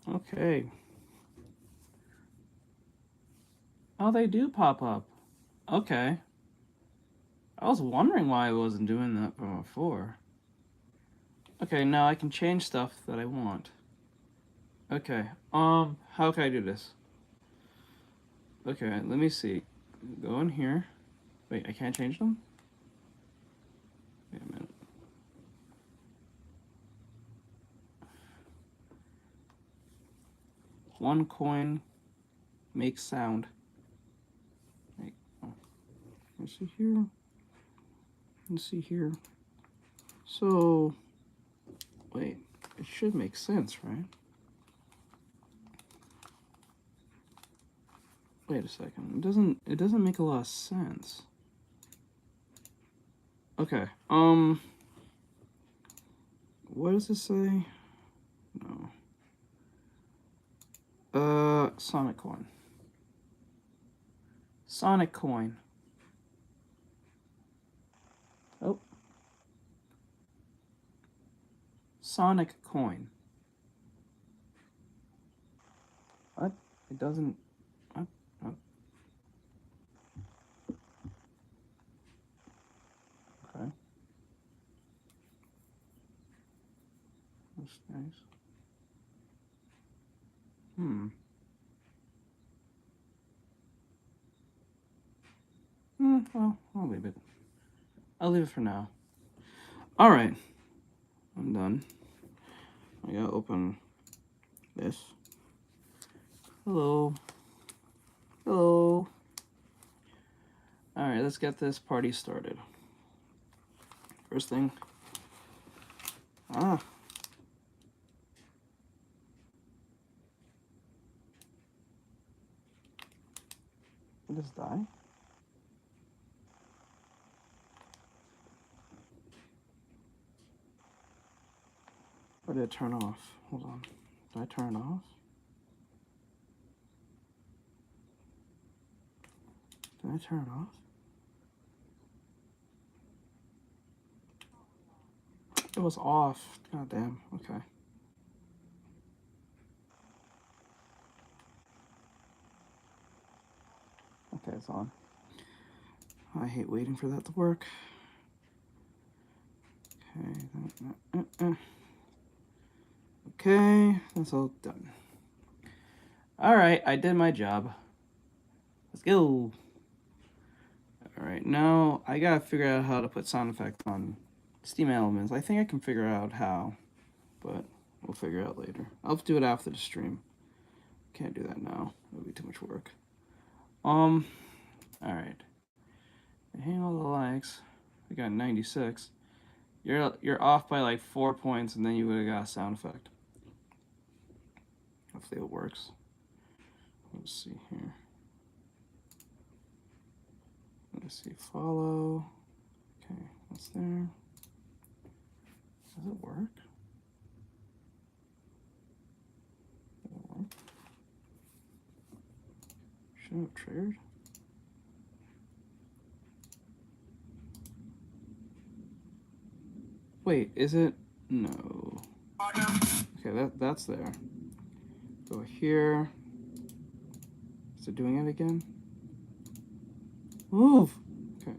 Okay. Oh, they do pop up. Okay. I was wondering why I wasn't doing that before. Okay, now I can change stuff that I want. Okay. How can I do this? Okay, let me see. Go in here. Wait, I can't change them? Wait a minute. One coin makes sound. Wait, oh. Let's see here. Let's see here. So, wait, it should make sense, right? Wait a second. It doesn't make a lot of sense. Okay. What does it say? No. Sonic coin. Sonic coin. Oh. Sonic coin. What? It doesn't. What? What? Okay. That's nice. Well, I'll leave it. I'll leave it for now. Alright. I'm done. I gotta open this. Hello. Hello. Alright, let's get this party started. First thing. Ah. Did this die? Or did it turn off? Hold on. Did I turn it off? Did I turn it off? It was off. God damn. Okay. Okay, it's on. I hate waiting for that to work. Okay. Okay, that's all done. Alright, I did my job. Let's go. Alright, now I gotta figure out how to put sound effects on Steam Elements. I think I can figure out how, but we'll figure it out later. I'll do it after the stream. Can't do that now. It would be too much work. Alright. Hang all the likes. We got 96. You're off by like 4 points, and then you would have got a sound effect. Hopefully it works. Let's see here. Let's see, follow. Okay, what's there? Does it work? Does it work? Should have triggered. Wait, is it? No. Okay, that's there. Go here. Is it doing it again? Move! Okay.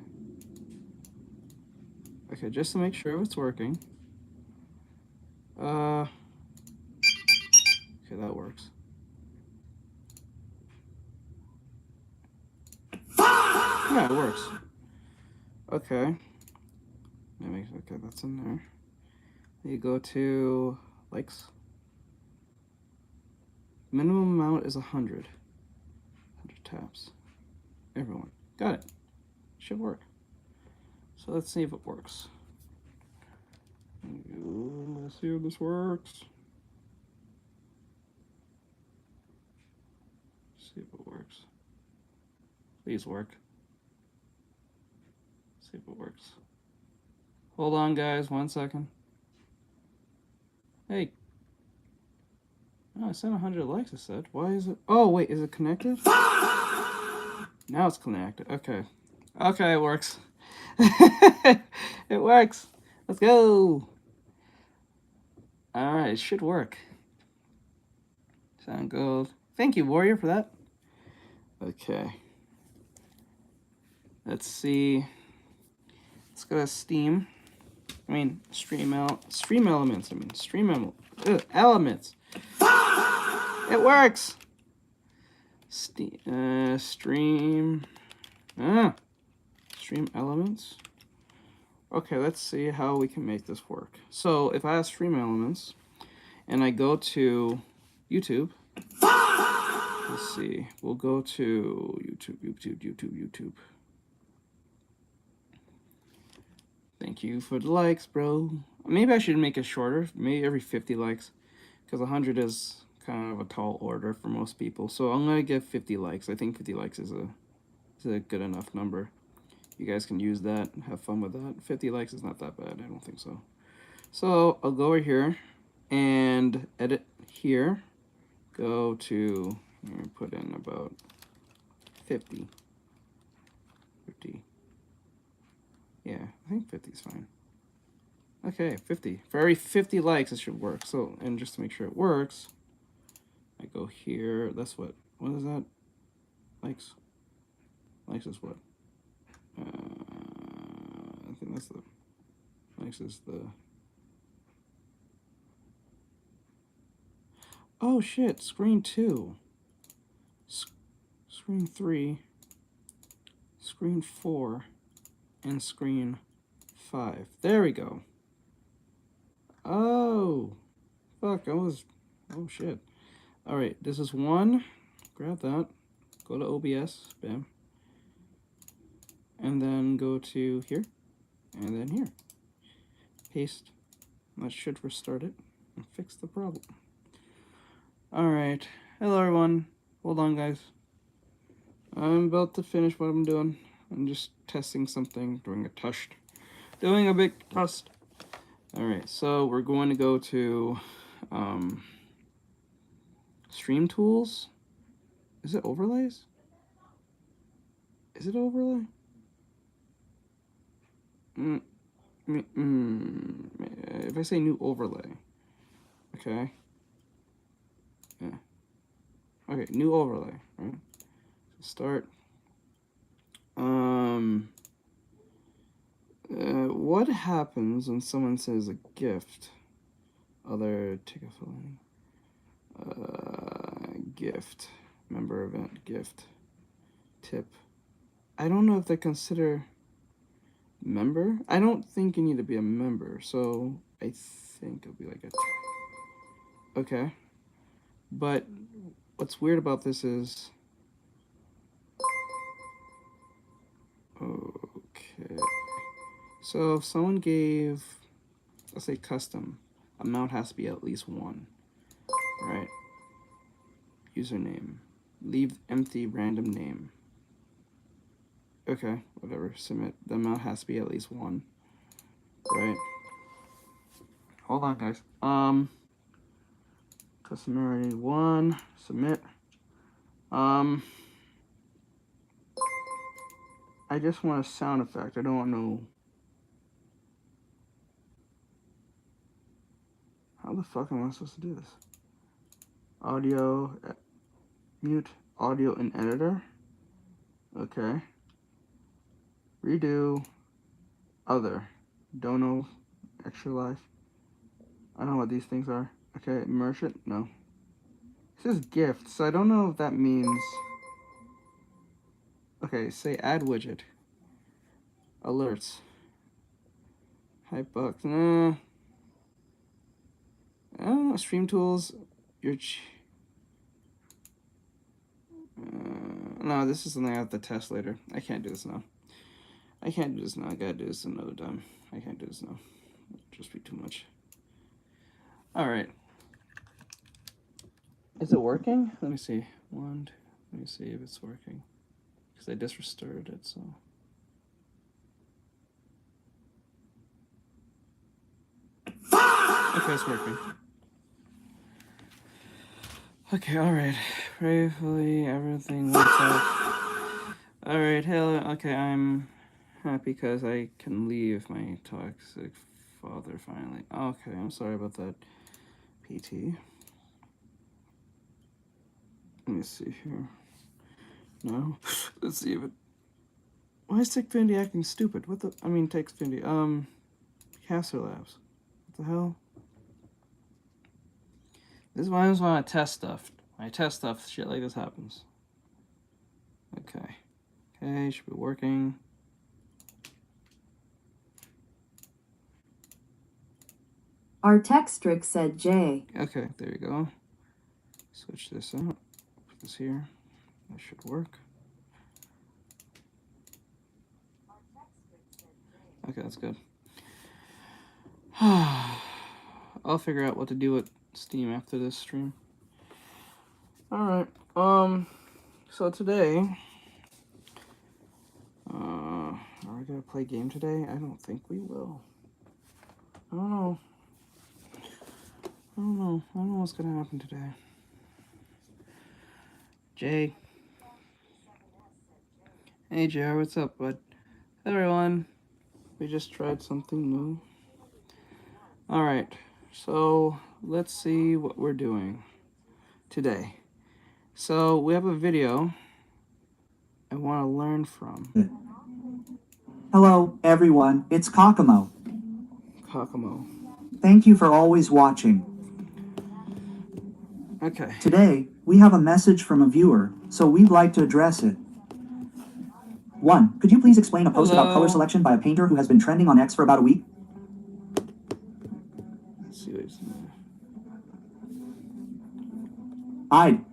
Okay, just to make sure it's working. Okay, that works. Yeah, it works. Okay. Okay, that's in there. You go to likes. Minimum amount is 100. 100 taps. Everyone. Got it. Should work. So let's see if it works. Let's see if this works. See if it works. Please work. See if it works. Hold on, guys. 1 second. Hey. Oh, I sent 100 likes, I said. Why is it? Oh, wait. Is it connected? Now it's connected. Okay. Okay, it works. It works. Let's go. All right, it should work. Sound gold. Thank you, Warrior, for that. Okay. Let's see. Let's go to Steam. Stream elements. Elements. It works. Stream elements. Okay, let's see how we can make this work. So if I have stream elements and I go to YouTube, let's see, we'll go to YouTube. Thank you for the likes, bro. Maybe I should make it shorter, maybe every 50 likes, because 100 is kind of a tall order for most people. So I'm gonna give 50 likes. I think 50 likes is a good enough number. You guys can use that, have fun with that. 50 likes is not that bad, I don't think so. So I'll go over here and edit here. Go to, put in about 50. Yeah, I think 50 is fine. Okay, 50. For every 50 likes, it should work. So, and just to make sure it works, I go here. That's what is that? Likes. Likes is what? I think that's the, likes is the, oh shit, screen 2. Screen 3. Screen 4. And screen 5. There we go. Oh, fuck, oh shit. All right, this is 1. Grab that. Go to OBS, bam. And then go to here, and then here. Paste. That should restart it and fix the problem. All right, hello everyone. Hold on, guys. I'm about to finish what I'm doing. I'm just testing something, doing a big test. All right, so we're going to go to Stream Tools. Is it overlays? Is it overlay? If I say new overlay, okay. Yeah. Okay, new overlay, right? Start. What happens when someone says a gift? Other ticket filling. Gift. Member event. Gift. Tip. I don't know if they consider member. I don't think you need to be a member, so I think it'll be like a... Okay. But what's weird about this is... Okay. So if someone gave, let's say custom, amount has to be at least 1, right? Username. Leave empty random name. Okay, whatever, submit. The amount has to be at least 1, right? Hold on, guys. Customer ID 1, submit. I just want a sound effect. I don't want no... How the fuck am I supposed to do this? Audio, mute audio in editor. Okay. Redo, other. Don't know, extra life. I don't know what these things are. Okay, merge it, no. It says gift, so I don't know if that means... Okay, say add widget. Alerts. Hype bucks, nah. I don't know, stream tools, no, this is something I have to test later. I can't do this now. I can't do this now. I gotta do this another time. I can't do this now. It'll just be too much. All right. Is it working? Let me see. Let me see if it's working. Because I just restarted it, so. Okay, it's working. Okay, alright. Bravely, everything works out. Alright, hello. Okay, I'm happy because I can leave my toxic father finally. Okay, I'm sorry about that, PT. see here. No. Let's see if it... Why is TechFinity acting stupid? What the... I mean, TechFinity. Caster Labs. What the hell? This is why I just want to test stuff. When I test stuff, shit like this happens. Okay. Okay, should be working. Artextric said J. Okay, there you go. Switch this out. Put this here. That should work. Okay, that's good. I'll figure out what to do with Steam after this stream. Alright, so today, are we gonna play a game today? I don't think we will. I don't know. I don't know what's gonna happen today. Jay. Hey JR, what's up, bud? Hey everyone. We just tried something new. Alright, so let's see what we're doing today. So we have a video I want to learn from. Hello, everyone. It's Kokomo. Kokomo. Thank you for always watching. Okay. Today, we have a message from a viewer, so we'd like to address it. 1. Could you please explain a post about color selection by a painter who has been trending on X for about a week? Let's see what's in there. I'd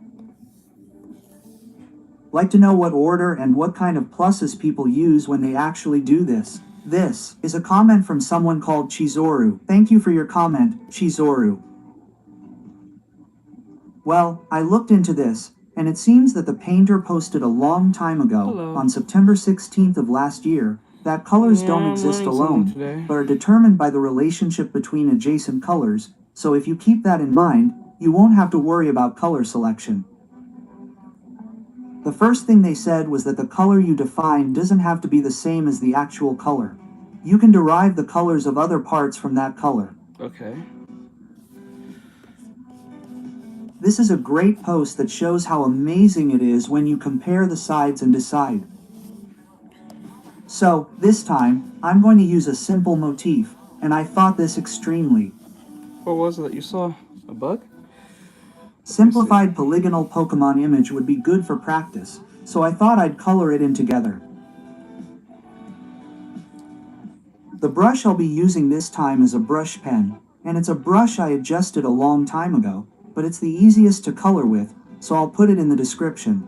like to know what order and what kind of pluses people use when they actually do this. This is a comment from someone called Chizoru. Thank you for your comment, Chizoru. Well, I looked into this, and it seems that the painter posted a long time ago, on September 16th of last year, that colors don't exist alone, but are determined by the relationship between adjacent colors, so if you keep that in mind, you won't have to worry about color selection. The first thing they said was that the color you define doesn't have to be the same as the actual color. You can derive the colors of other parts from that color. Okay. This is a great post that shows how amazing it is when you compare the sides and decide. So, this time, I'm going to use a simple motif, and I thought this extremely. What was it that you saw? A bug? Simplified polygonal Pokemon image would be good for practice, so I thought I'd color it in together. The brush I'll be using this time is a brush pen, and it's a brush I adjusted a long time ago, but it's the easiest to color with, so I'll put it in the description.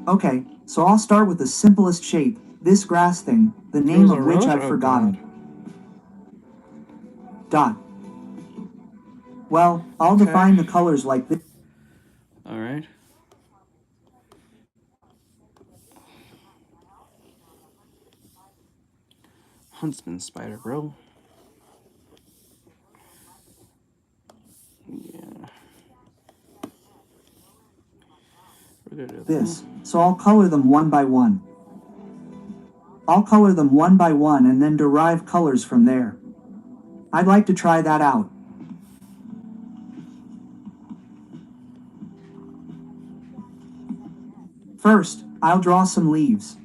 Okay, so I'll start with the simplest shape, this grass thing, the name of which I've forgotten. Dot. Well, I'll define the colors like this. Alright. Huntsman spider, bro. Yeah. This, so I'll color them one by one. I'll color them one by one and then derive colors from there. I'd like to try that out. First, I'll draw some leaves.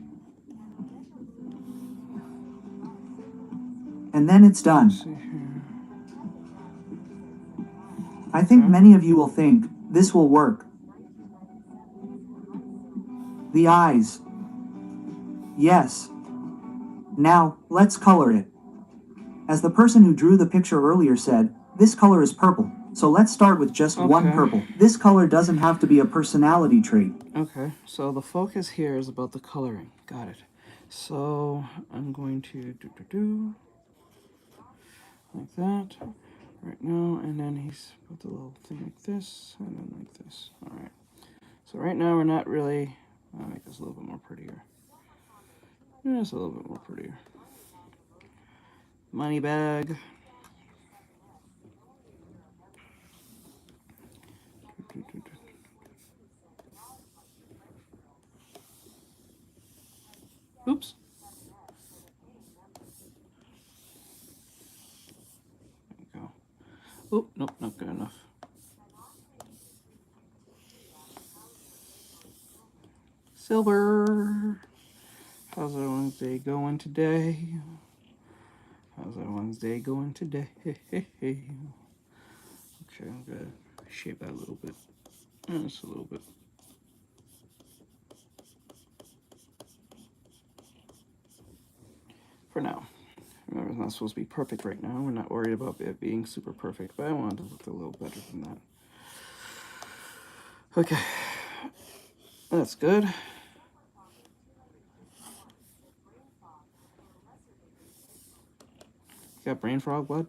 And then it's done. I think many of you will think, this will work. The eyes. Yes. Now, let's color it. As the person who drew the picture earlier said, this color is purple, so let's start with just one purple. This color doesn't have to be a personality trait. Okay, so the focus here is about the coloring. Got it. So, I'm going to do like that right now, and then he's put the little thing like this, and then like this. Alright. So right now we're not really... I'll make this a little bit more prettier. Just a little bit more prettier. Money bag. Oops. There we go. Oh, nope, not good enough. Silver. How's our Wednesday going today? How's our Wednesday going today? Okay, I'm gonna shape that a little bit. Just a little bit. For now. Remember, it's not supposed to be perfect right now. We're not worried about it being super perfect, but I wanted to look a little better than that. Okay. That's good. You got brain frog blood?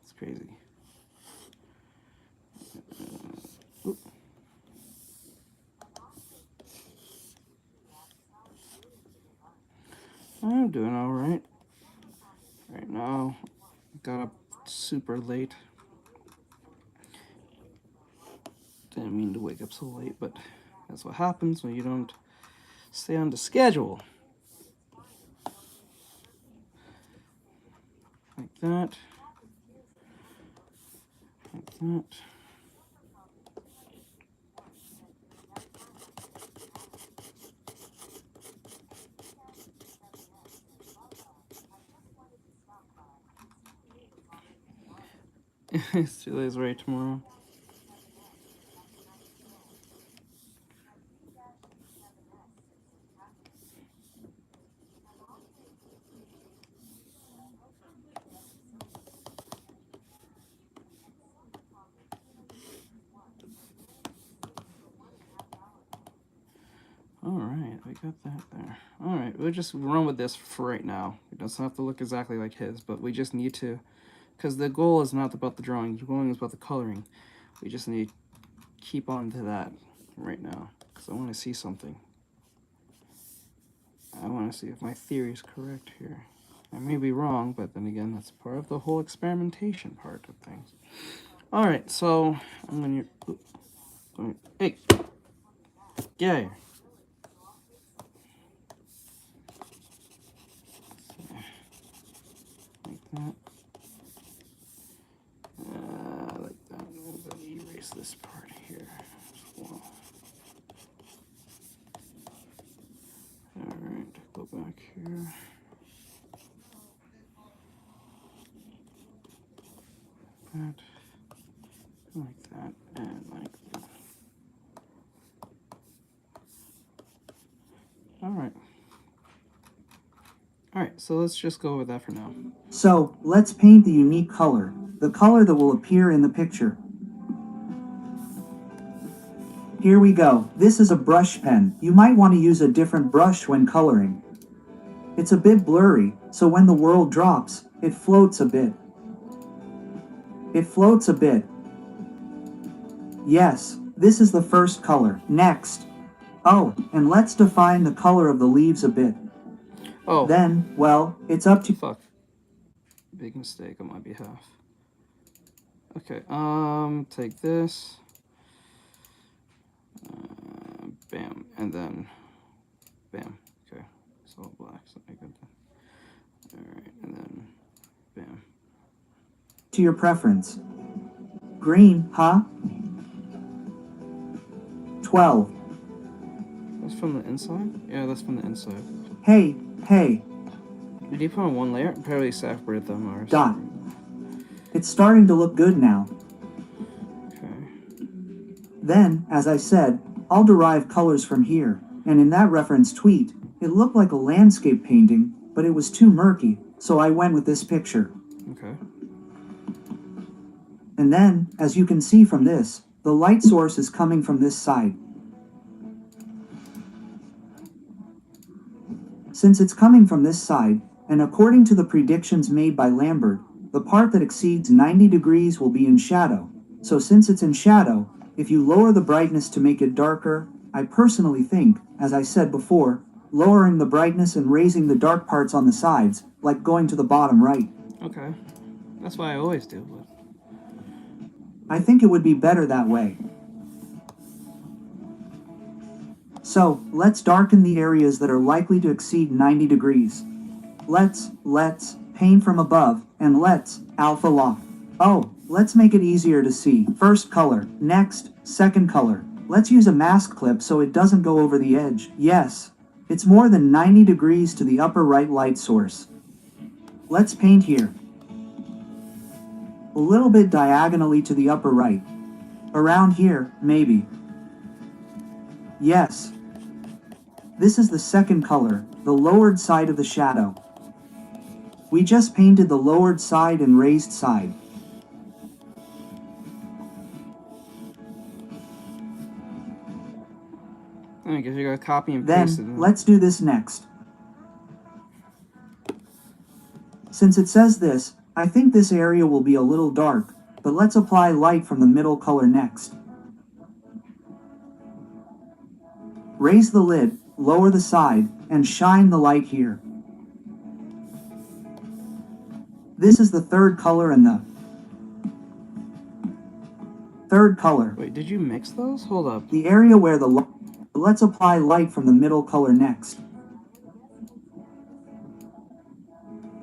That's crazy. I'm doing all right. Right now, got up super late. Didn't mean to wake up so late, but that's what happens when you don't stay on the schedule. Like that. Like that. It's 2 days right tomorrow. Alright, we got that there. Alright, we'll just run with this for right now. It doesn't have to look exactly like his, but we just need to, because the goal is not about the drawing, the goal is about the coloring. We just need to keep on to that right now, because I want to see something. I want to see if my theory is correct here. I may be wrong, but then again, that's part of the whole experimentation part of things. Alright, so I'm going to... Hey! Get out of here. Like that. Like that. I'm going to erase this part here as well. Alright, go back here. That. Like that. And like that. Alright. Alright, so let's just go with that for now. So, let's paint the unique color, the color that will appear in the picture. Here we go. This is a brush pen. You might want to use a different brush when coloring. It's a bit blurry, so when the world drops, it floats a bit. It floats a bit. Yes, this is the first color. Next. Oh, and let's define the color of the leaves a bit. Oh. Then, well, it's up to... Fuck. Big mistake on my behalf. Okay, take this. Bam, and then bam. Okay, it's all black, so I got that. Alright, and then bam. To your preference. Green, huh? 12. That's from the inside? Yeah, that's from the inside. Hey, hey. Did you put on one layer? Probably separated them or Dot. It's starting to look good now. Okay. Then, as I said, I'll derive colors from here, and in that reference tweet, it looked like a landscape painting, but it was too murky, so I went with this picture. Okay. And then, as you can see from this, the light source is coming from this side. Since it's coming from this side, and according to the predictions made by Lambert, the part that exceeds 90 degrees will be in shadow. So since it's in shadow, if you lower the brightness to make it darker, I personally think, as I said before, lowering the brightness and raising the dark parts on the sides, like going to the bottom right. Okay. That's what I always do, but... I think it would be better that way. So, let's darken the areas that are likely to exceed 90 degrees. Let's paint from above, and let's alpha lock. Oh, let's make it easier to see. First color, next, second color. Let's use a mask clip so it doesn't go over the edge. Yes, it's more than 90 degrees to the upper right light source. Let's paint here. A little bit diagonally to the upper right. Around here, maybe. Yes. This is the second color, the lowered side of the shadow. We just painted the lowered side and raised side. I guess you gotta copy and paste it. Then, let's do this next. Since it says this, I think this area will be a little dark, but let's apply light from the middle color next. Raise the lid, lower the side, and shine the light here. This is the third color and the third color. Wait, did you mix those? Hold up. The area where the let's apply light from the middle color next.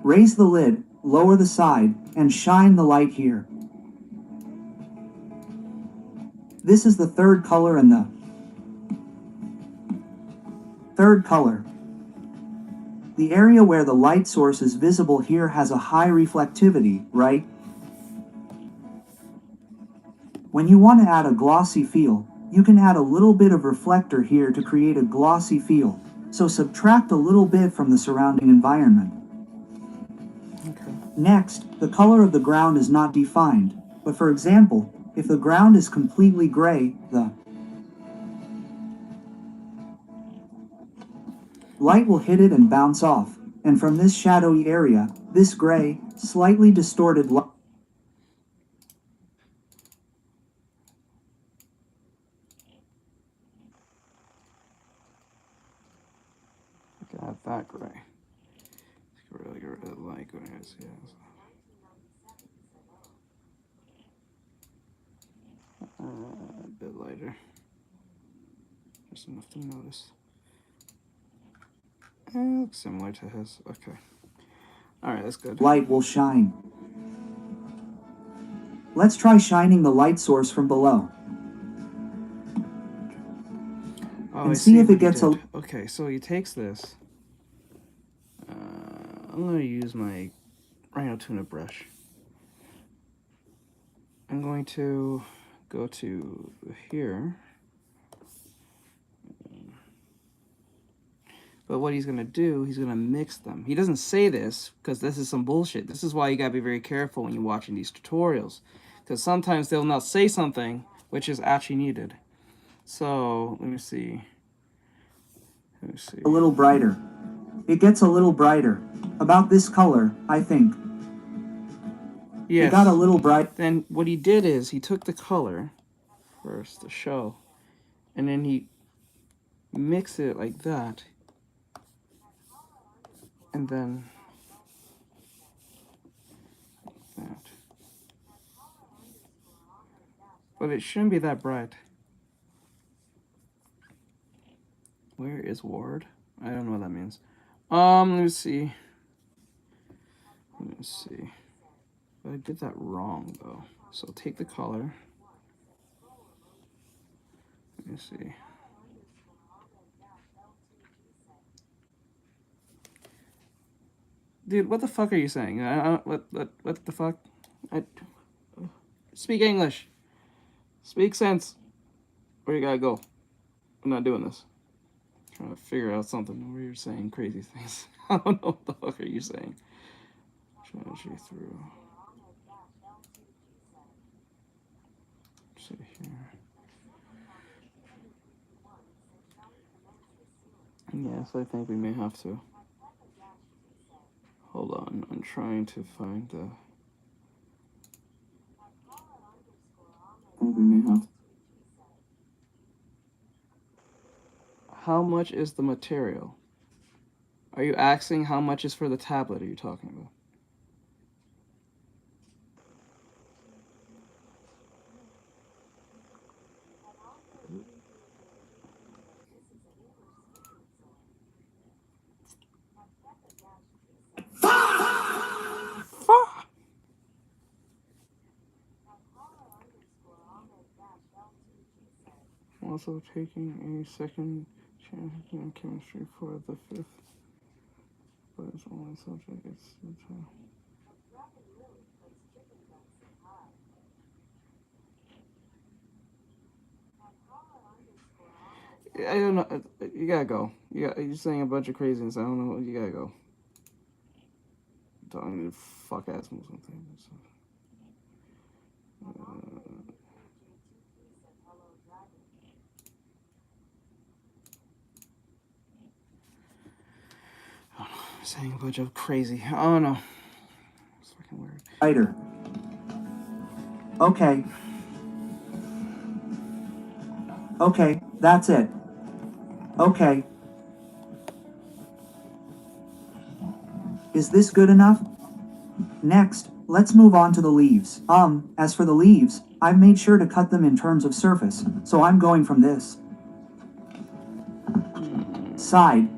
Raise the lid, lower the side, and shine the light here. This is the third color and the third color. The area where the light source is visible here has a high reflectivity, right? When you want to add a glossy feel, you can add a little bit of reflector here to create a glossy feel, so subtract a little bit from the surrounding environment. Okay. Next, the color of the ground is not defined, but for example, if the ground is completely gray, the light will hit it and bounce off, and from this shadowy area, this gray, slightly distorted light Got that gray. Really get rid of the light gray. Yes. A bit lighter. Just enough to notice. It looks similar to his. Okay. Alright, that's good. Light will shine. Let's try shining the light source from below. Oh, and see if it gets a... Okay, so he takes this. I'm going to use my Rhino Tuna brush. I'm going to go to here. But what he's going to do, he's going to mix them. He doesn't say this because this is some bullshit. This is why you got to be very careful when you're watching these tutorials. Because sometimes they'll not say something which is actually needed. So, let me see. A little brighter. It gets a little brighter. About this color, I think. Yes. It got a little bright. Then what he did is he took the color first to show. And then he mixed it like that. And then like that. But it shouldn't be that bright. Where is Ward? I don't know what that means. Let me see. Let me see. But I did that wrong though. So take the color. Let me see. Dude, what the fuck are you saying? What the fuck? Speak English. Speak sense. Where you gotta go? I'm not doing this. I'm trying to figure out something where you're saying crazy things. I don't know what the fuck are you saying. Strategy through. Let's see here. Yes, I think we may have to. Hold on, I'm trying to find the... We may have to. How much is the material? Are you asking how much is for the tablet are you talking about? also taking a second chance in chemistry for the 5th, but it's only subject. It's I don't know. You gotta go. You're saying a bunch of craziness. I don't know. You gotta go. Talking to fuck ass Muslim things. Saying a bunch of crazy. I don't know. It's fucking weird. Lighter. Okay. Okay, that's it. Okay. Is this good enough? Next, let's move on to the leaves. As for the leaves, I've made sure to cut them in terms of surface, so I'm going from this side.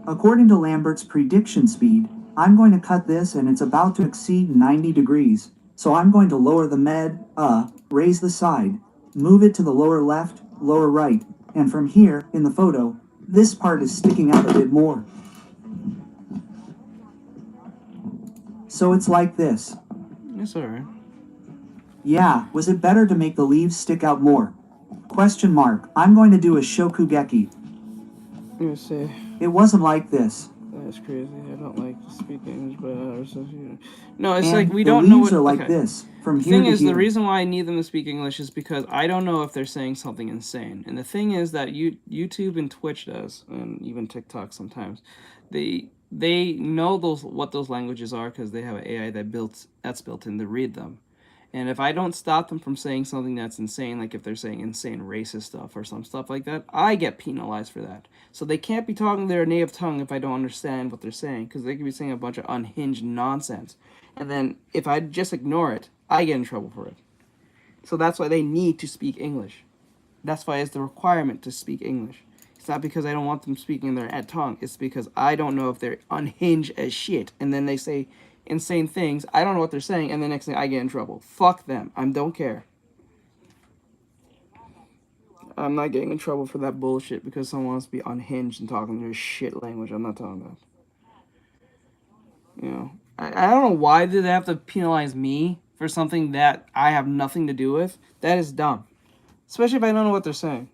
According to Lambert's prediction speed, I'm going to cut this and it's about to exceed 90 degrees. So I'm going to lower the raise the side, move it to the lower left, lower right, and from here, in the photo, this part is sticking out a bit more. So it's like this. It's alright. Yeah, was it better to make the leaves stick out more? Question mark. I'm going to do a shokugeki. Let me see. It wasn't like this. That's crazy. I don't like to speak English, but no, it's And like we don't know what. The leaves are like okay. this, from The here thing to is, here. the reason why I need them to speak English is because I don't know if they're saying something insane. And the thing is that YouTube and Twitch does, and even TikTok sometimes, they know what those languages are because they have an AI that's built in to read them. And if I don't stop them from saying something that's insane, like if they're saying insane racist stuff or some stuff like that, I get penalized for that. So they can't be talking their native tongue if I don't understand what they're saying, because they could be saying a bunch of unhinged nonsense. And then if I just ignore it, I get in trouble for it. So that's why they need to speak English. That's why it's the requirement to speak English. It's not because I don't want them speaking their tongue. It's because I don't know if they're unhinged as shit. And then they say insane things. I don't know what they're saying. And the next thing I get in trouble. Fuck them. I don't care. I'm not getting in trouble for that bullshit because someone wants to be unhinged and talking their shit language. I'm not talking about. You know, I don't know why did they have to penalize me for something that I have nothing to do with. That is dumb. Especially if I don't know what they're saying.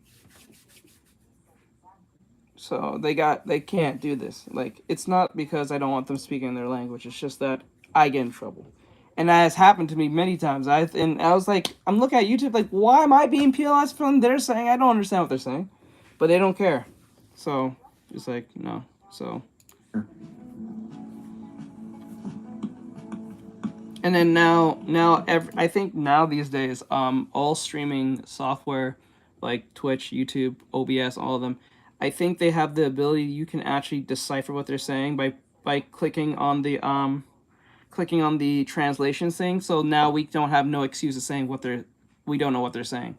So they can't do this. Like, it's not because I don't want them speaking their language. It's just that I get in trouble. And that has happened to me many times. I was like, I'm looking at YouTube like, why am I being penalized for them? They're saying I don't understand what they're saying. But they don't care. So, it's like, no. So. And then I think now these days, all streaming software like Twitch, YouTube, OBS, all of them, I think they have the ability you can actually decipher what they're saying by clicking on the translation thing. So now we don't have no excuses saying we don't know what they're saying,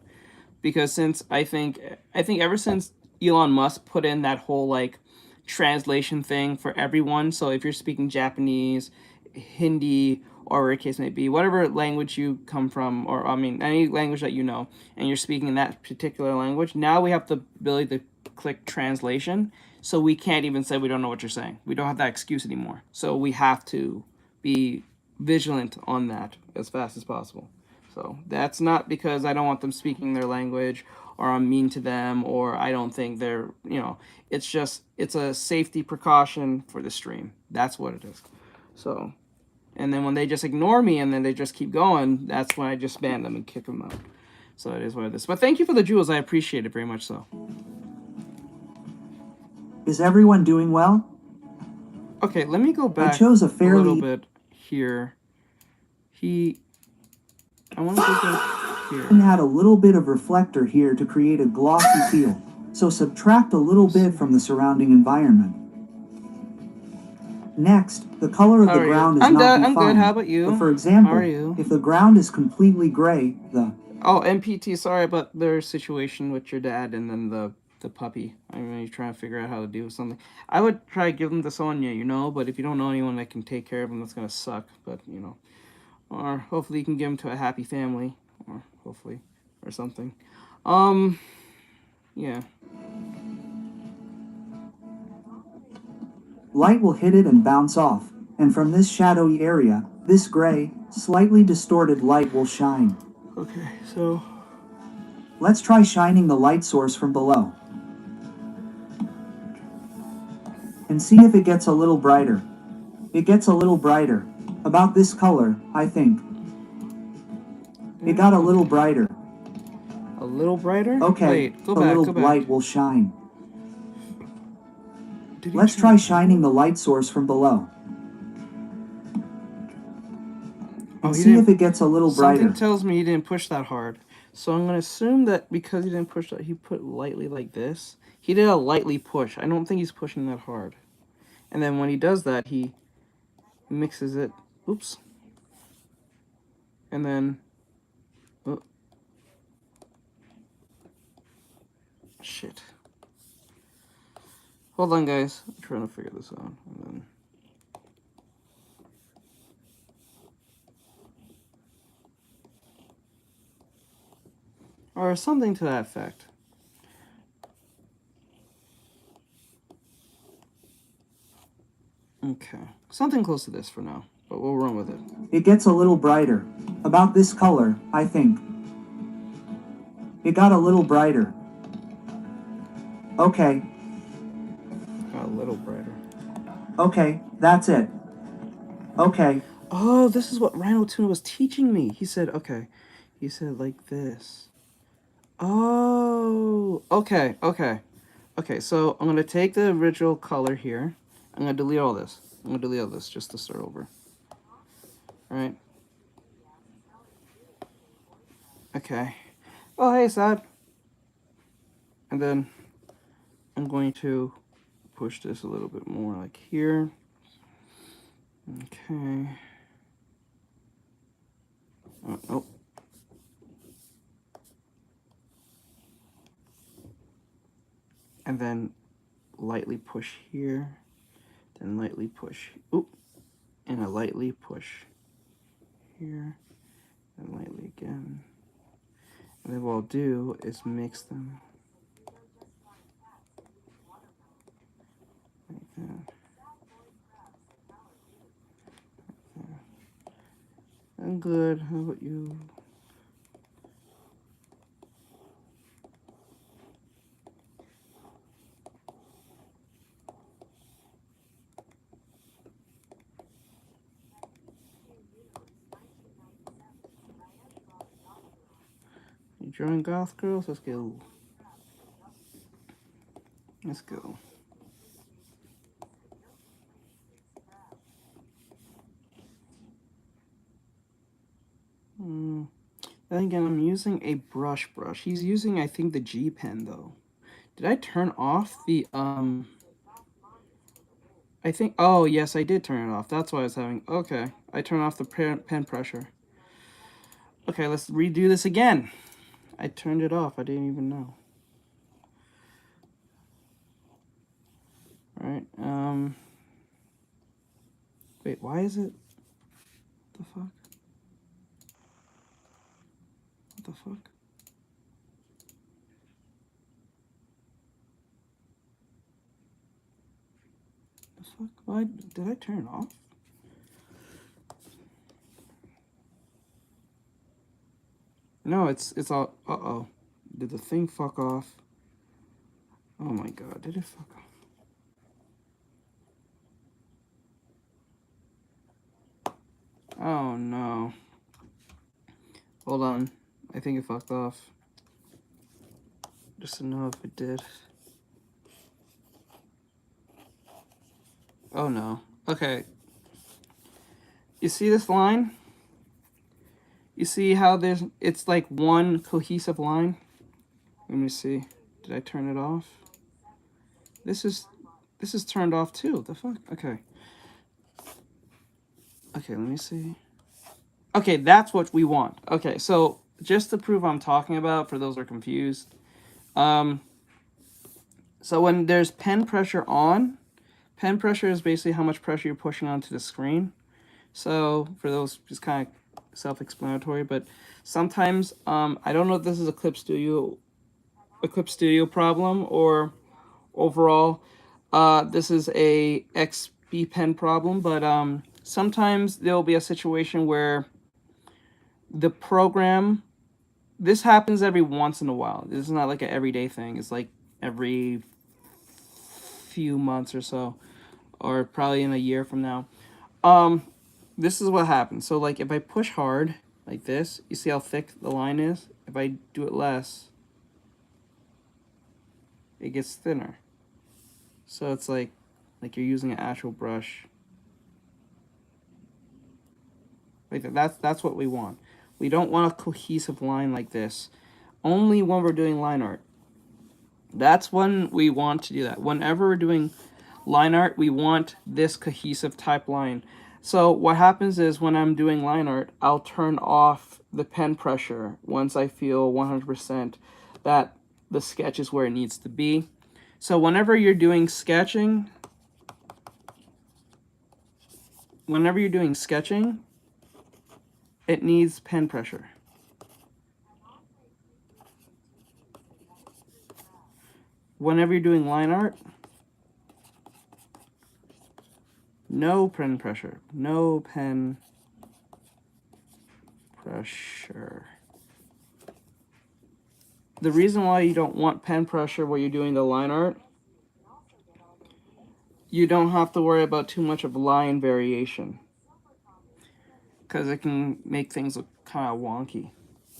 because since I think ever since Elon Musk put in that whole like translation thing for everyone. So if you're speaking Japanese, Hindi, or whatever case may be, whatever language you come from, or I mean any language that you know, and you're speaking in that particular language, now we have the ability to click translation, so we can't even say we don't know what you're saying. We don't have that excuse anymore. So we have to be vigilant on that as fast as possible. So that's not because I don't want them speaking their language or I'm mean to them or I don't think they're, it's just, it's a safety precaution for the stream. That's what it is. So, and then when they just ignore me and then they just keep going, that's when I just ban them and kick them out. So it is what it is. But thank you for the jewels. I appreciate it very much so. Is everyone doing well? Okay, let me go back I chose a little bit here. I want to go back here. And had a little bit of reflector here to create a glossy feel. So subtract a little bit from the surrounding environment. Next, the color of the ground is not defined. I'm good. How about you? But for example, how are you? If the ground is completely gray, Oh, MPT, sorry about their situation with your dad and then the puppy. I'm really trying to figure out how to deal with something. I would try to give them to Sonia, but if you don't know anyone that can take care of them, that's going to suck. But, or hopefully you can give them to a happy family. Or hopefully. or something. Yeah. Light will hit it and bounce off, and from this shadowy area, this gray, slightly distorted light will shine. Okay, so let's try shining the light source from below. And see if it gets a little brighter. It gets a little brighter. About this color, I think. It got a little brighter. A little brighter? Okay, wait, go the back, little go back. light will shine. Let's try shining the light source from below. And see if it gets a little brighter. Something tells me he didn't push that hard. So I'm going to assume that because he didn't push that, he put lightly like this. He did a lightly push. I don't think he's pushing that hard. And then when he does that, he mixes it. Oops. And then... Oh. Shit. Hold on, guys. I'm trying to figure this out. And then... or something to that effect. Okay. Something close to this for now, but we'll run with it. It gets a little brighter. About this color, I think. It got a little brighter. Okay. Got a little brighter. Okay, that's it. Okay. Oh, this is what Rhino Tuna was teaching me. He said, okay. He said like this. Oh, okay, okay. Okay, so I'm going to take the original color here. I'm going to delete all this. I'm going to delete all this just to start over. All right. Okay. Oh, hey, Sad. And then I'm going to push this a little bit more like here. Okay. Oh. And then lightly push here, then lightly push, oop, and a lightly push here, and lightly again. And then what I'll do is mix them like that. I'm good. How about you? You drawing goth girls? Let's go. Let's go. Then again, I'm using a brush. He's using, I think, the G pen though. Did I turn off the I think, oh yes, I did turn it off. That's why I was having, okay. I turned off the pen pressure. Okay, let's redo this again. I turned it off, I didn't even know. Alright, wait, why is it, what the fuck? What the fuck? The fuck? Why, did I turn it off? No, it's all, uh-oh. Did the thing fuck off? Oh my god, did it fuck off? Oh no. Hold on. I think it fucked off. Just to know if it did. Oh no. Okay. You see this line? You see how it's like one cohesive line? Let me see. Did I turn it off? This is turned off too. What the fuck? Okay. Okay, let me see. Okay, that's what we want. Okay, so just to prove I'm talking about, for those who are confused. So when there's pen pressure on, pen pressure is basically how much pressure you're pushing onto the screen. So for those just kind of self-explanatory, but sometimes I don't know if this is a Clip Studio problem or overall this is a XPPen problem, but sometimes there'll be a situation where the program, this happens every once in a while. This is not like an everyday thing. It's like every few months or so, or probably in a year from now. This is what happens. So like if I push hard like this, you see how thick the line is? If I do it less, it gets thinner. So it's like you're using an actual brush. Like that's what we want. We don't want a cohesive line like this. Only when we're doing line art. That's when we want to do that. Whenever we're doing line art, we want this cohesive type line. So what happens is when I'm doing line art, I'll turn off the pen pressure once I feel 100% that the sketch is where it needs to be. So whenever you're doing sketching, it needs pen pressure. Whenever you're doing line art, no pen pressure. No pen pressure. The reason why you don't want pen pressure while you're doing the line art, you don't have to worry about too much of line variation, because it can make things look kind of wonky.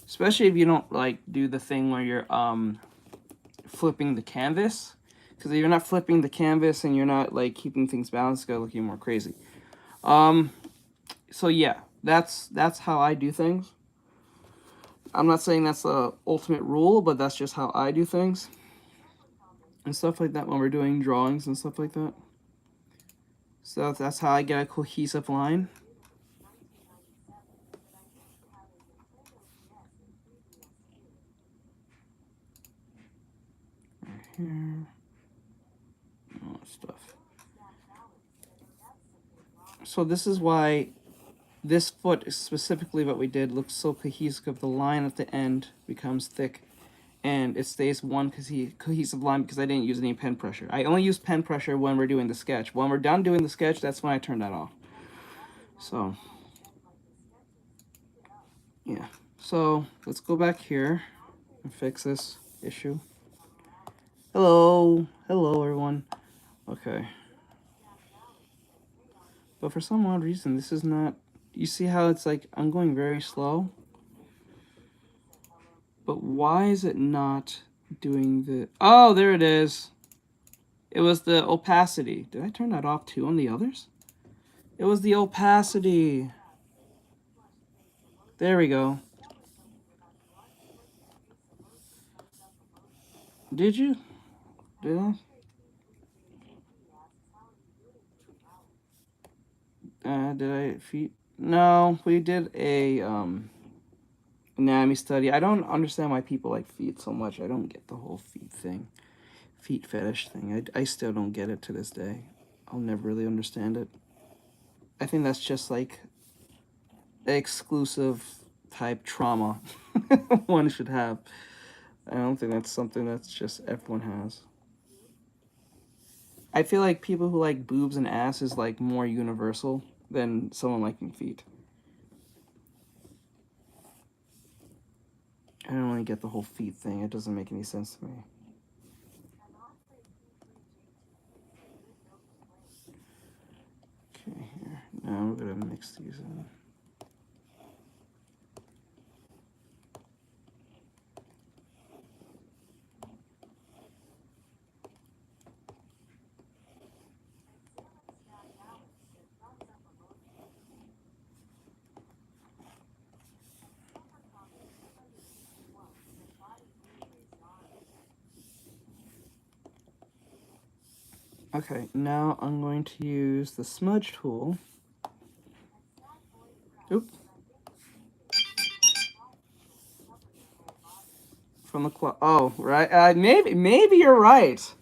Especially if you don't like do the thing where you're flipping the canvas, because if you're not flipping the canvas and you're not like keeping things balanced, it's gonna look even more crazy. So yeah, that's how I do things. I'm not saying that's the ultimate rule, but that's just how I do things and stuff like that when we're doing drawings and stuff like that. So that's how I get a cohesive line. Right here. All that stuff. So this is why this foot is specifically what we did looks so cohesive. The line at the end becomes thick and it stays one cohesive line because I didn't use any pen pressure. I only use pen pressure when we're doing the sketch. When we're done doing the sketch, that's when I turn that off. So yeah, so let's go back here and fix this issue. Hello everyone. Okay, but for some odd reason this is not, you see how it's like I'm going very slow, but why is it not doing the, oh, there it is. It was the opacity. Did I turn that off too on the others? It was the opacity. There we go. Did you? Did I? Did I feet? No, we did a anatomy study. I don't understand why people like feet so much. I don't get the whole feet thing. Feet fetish thing. I still don't get it to this day. I'll never really understand it. I think that's just like exclusive type trauma one should have. I don't think that's something that's just everyone has. I feel like people who like boobs and ass is like more universal than someone liking feet. I don't really get the whole feet thing. It doesn't make any sense to me. Okay, here. Now we're gonna mix these in. Okay, now I'm going to use the smudge tool. Oop. From the oh, right. Maybe you're right.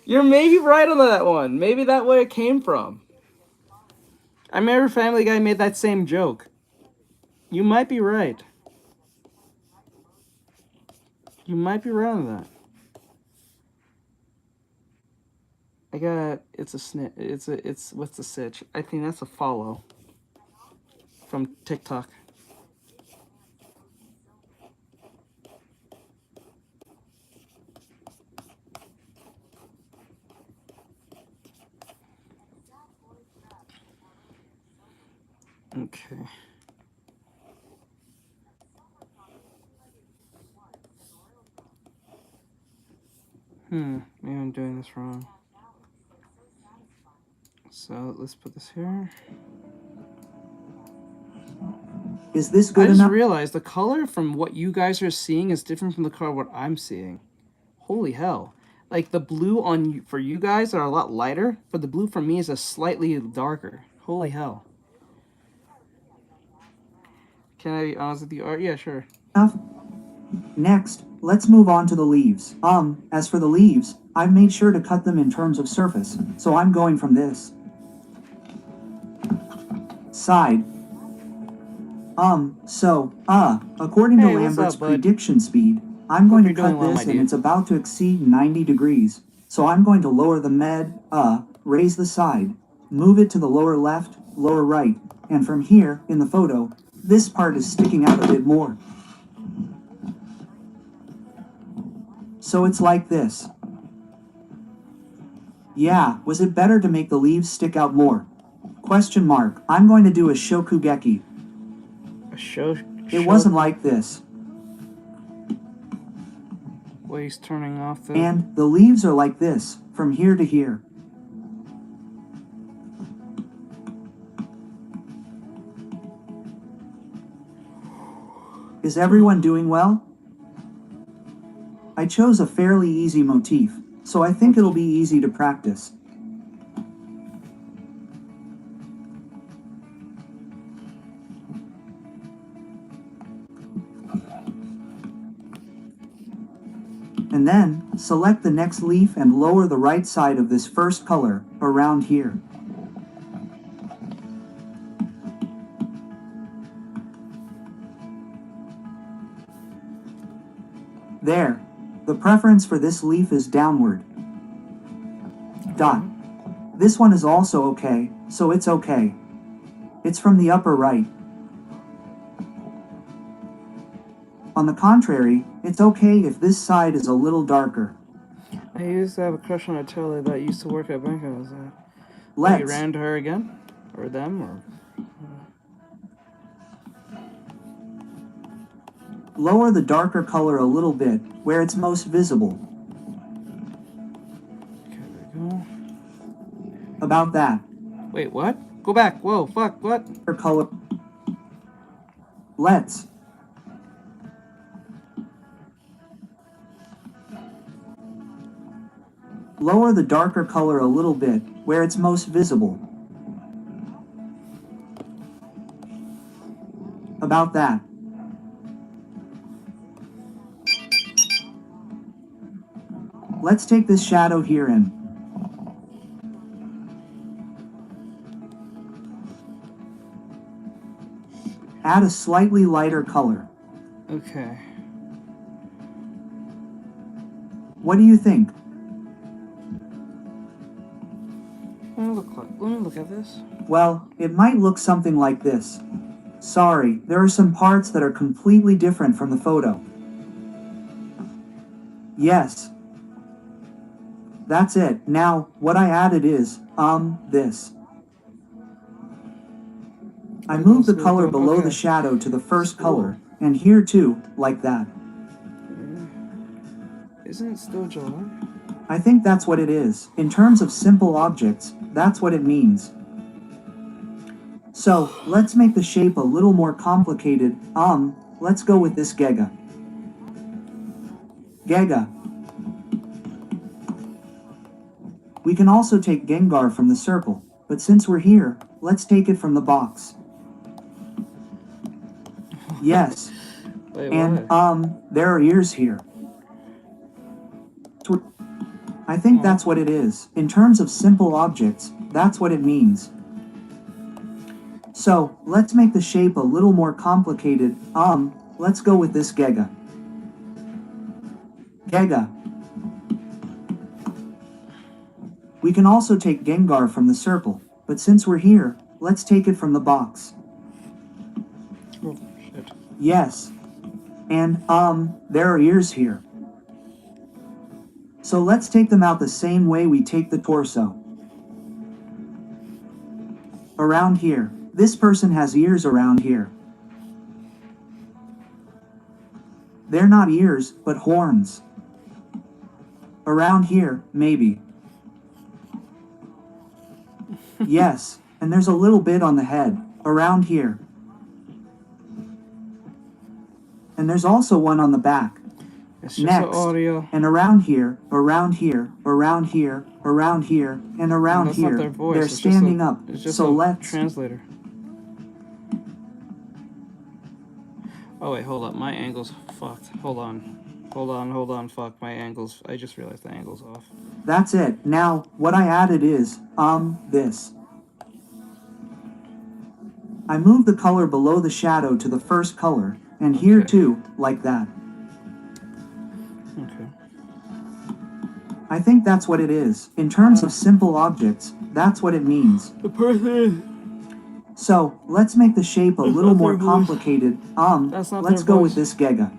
You're maybe right on that one. Maybe that's where it came from. I remember Family Guy made that same joke. You might be right. You might be right on that. I got, it's a snip, it's, what's the sitch? I think that's a follow from TikTok. Okay. Maybe I'm doing this wrong. So let's put this here. Is this good enough? I just enough? realized the color from what you guys are seeing is different from the color what I'm seeing. Holy hell. Like the blue on for you guys are a lot lighter, but the blue for me is a slightly darker. Holy hell. Can I be honest with you, Art? Yeah, sure. Next, let's move on to the leaves. As for the leaves, I've made sure to cut them in terms of surface, so I'm going from this side. According to Lambert's prediction speed, I'm going to cut this and it's about to exceed 90 degrees. So I'm going to lower the raise the side, move it to the lower left, lower right, and from here, in the photo, this part is sticking out a bit more. So it's like this. Yeah, was it better to make the leaves stick out more? Question mark. I'm going to do a shokugeki. It wasn't like this. Well, he's turning off the... And the leaves are like this, from here to here. Is everyone doing well? I chose a fairly easy motif, so I think it'll be easy to practice. And then, select the next leaf and lower the right side of this first color, around here. There. The preference for this leaf is downward. Dot. This one is also okay, so it's okay. It's from the upper right. On the contrary, it's okay if this side is a little darker. I used to have a crush on a tailor that used to work at Banco. Let's. You ran to her again? Or them? Or... Lower the darker color a little bit, where it's most visible. Okay, there we go. About that. Wait, what? Go back. Whoa, fuck, what? Color. Let's. Lower the darker color a little bit, where it's most visible. About that. Let's take this shadow here and add a slightly lighter color. Okay. What do you think? Let me look at this. Well, it might look something like this. Sorry, there are some parts that are completely different from the photo. Yes. That's it. Now, what I added is, this. I moved the color below the shadow to the first color, and here too, like that. Isn't it still July? I think that's what it is. In terms of simple objects, that's what it means. So, let's make the shape a little more complicated. Let's go with this Gega. Gega. We can also take Gengar from the circle, but since we're here, let's take it from the box. Yes. Wait, and, there are ears here. I think that's what it is. In terms of simple objects, that's what it means. So, let's make the shape a little more complicated. Let's go with this Gega. Gega. We can also take Gengar from the circle, but since we're here, let's take it from the box. Oh, shit. Yes. And, there are ears here. So let's take them out the same way we take the torso. Around here. This person has ears around here. They're not ears, but horns. Around here, maybe. Yes, and there's a little bit on the head, around here. And there's also one on the back. It's just Next, audio. and around here, around here, around here, around here, and around That's here. not their voice. They're It's standing just a, up. It's just So a let's translator. Oh wait, hold up. My angle's fucked. Hold on. Fuck, my angle's. I just realized the angle's off. That's it. Now, what I added is, this. I moved the color below the shadow to the first color, and here too, like that. Okay. I think that's what it is. In terms of simple objects, that's what it means. The person. So, let's make the shape a little more complicated. Let's go with this Gega.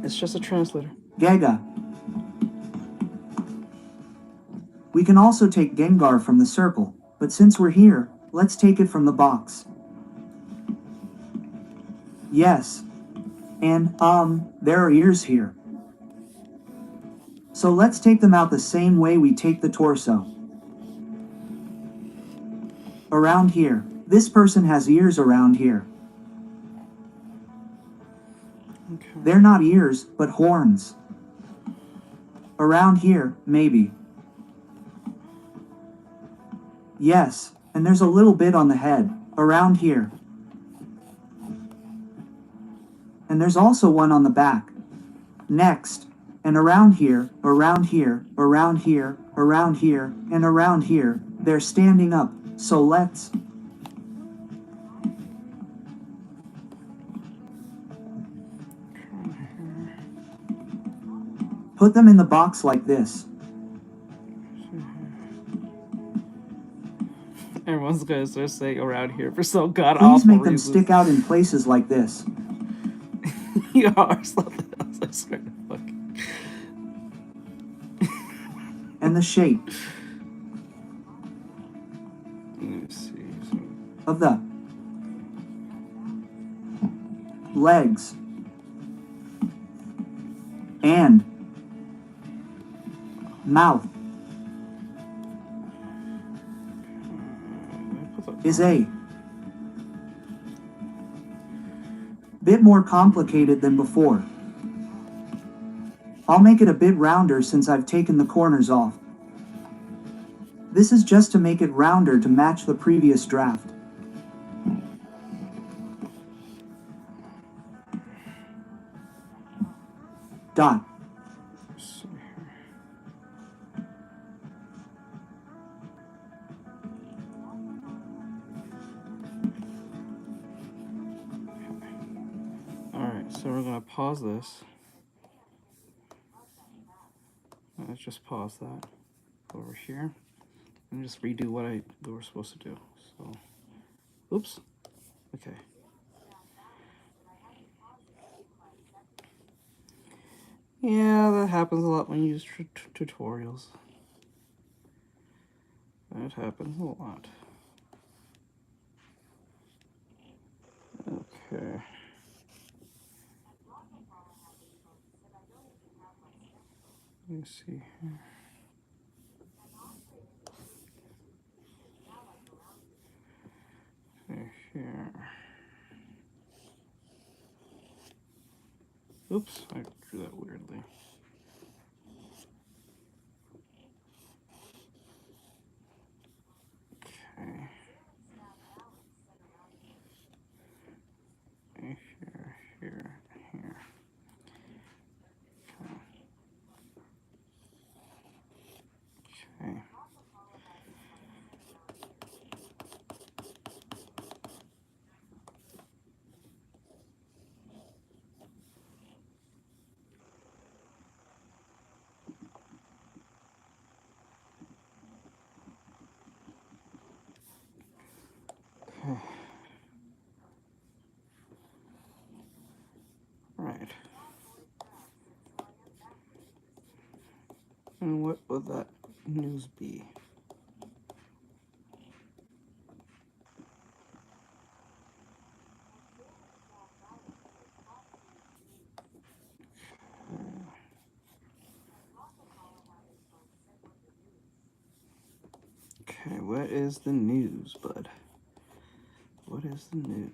It's just a translator. Gega. We can also take Gengar from the circle, but since we're here, let's take it from the box. Yes. And, there are ears here. So let's take them out the same way we take the torso. Around here. This person has ears around here. Okay. They're not ears, but horns. Around here, maybe. Yes, and there's a little bit on the head, around here. And there's also one on the back. Next, and around here, around here, around here, around here, and around here, they're standing up, so let's put them in the box like this. Everyone's gonna start saying around here for so god-awful Please make them reasons. stick out in places like this. You are something else, I swear to fuck. And the shape Let me see. of the legs and mouth is a bit more complicated than before. I'll make it a bit rounder since I've taken the corners off. This is just to make it rounder to match the previous draft. Dot. Alright, so we're gonna pause this. Let's just pause that over here and just redo what we were supposed to do. So, oops. Okay. Yeah, that happens a lot when you use tutorials. That happens a lot. Okay. Let me see here. Here. Oops, I drew that weirdly. Okay. Here, here, here. Okay. Alright. And what would that news be? Okay, what is the news, bud? What is the news?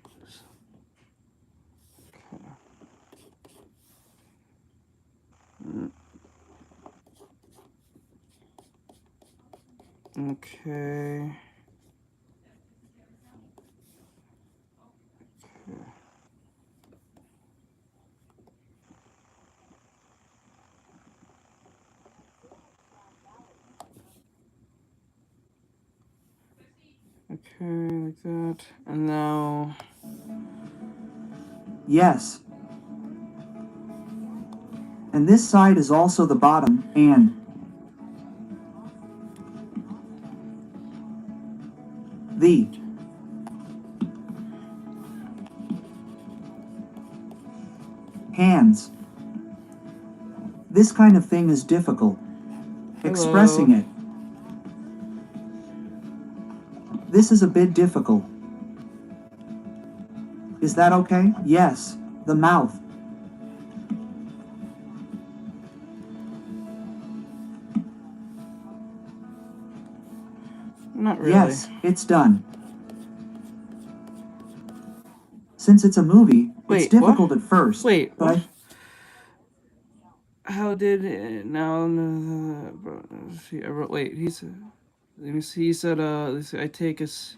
Okay. Okay. Okay, like that. And now... Yes. And this side is also the bottom, and the hands. This kind of thing is difficult. Hello. Expressing it. This is a bit difficult. Is that okay? Yes. The mouth. Not really. Yes, it's done. Since it's a movie, it's difficult what? at first. Wait, but what? How did it now? See, I wrote. Wait, he said. Let me see. He said. Let's see, I take it.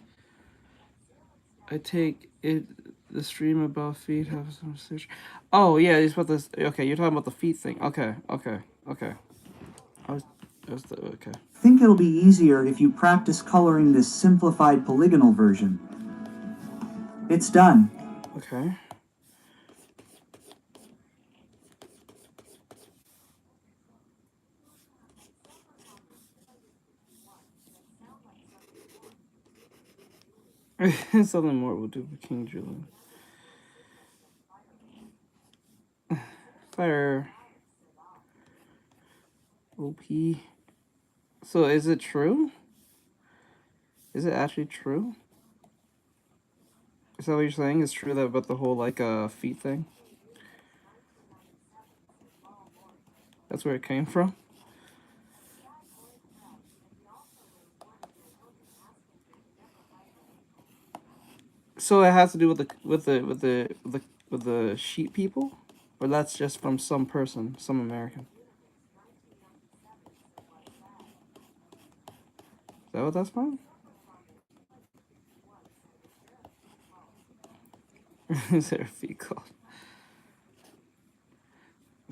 The stream above feet have some stitch. Oh yeah, he's about this. Okay, you're talking about the feet thing. Okay. Okay. think it'll be easier if you practice coloring this simplified polygonal version. It's done. Okay. Something more will do for King Julian. Fire. OP. So is it true? Is it actually true? Is that what you're saying? It's true that about the whole like feet thing? That's where it came from? So it has to do with the sheep people? Or that's just from some person, some American? Is that what that's from? Is there a feet called?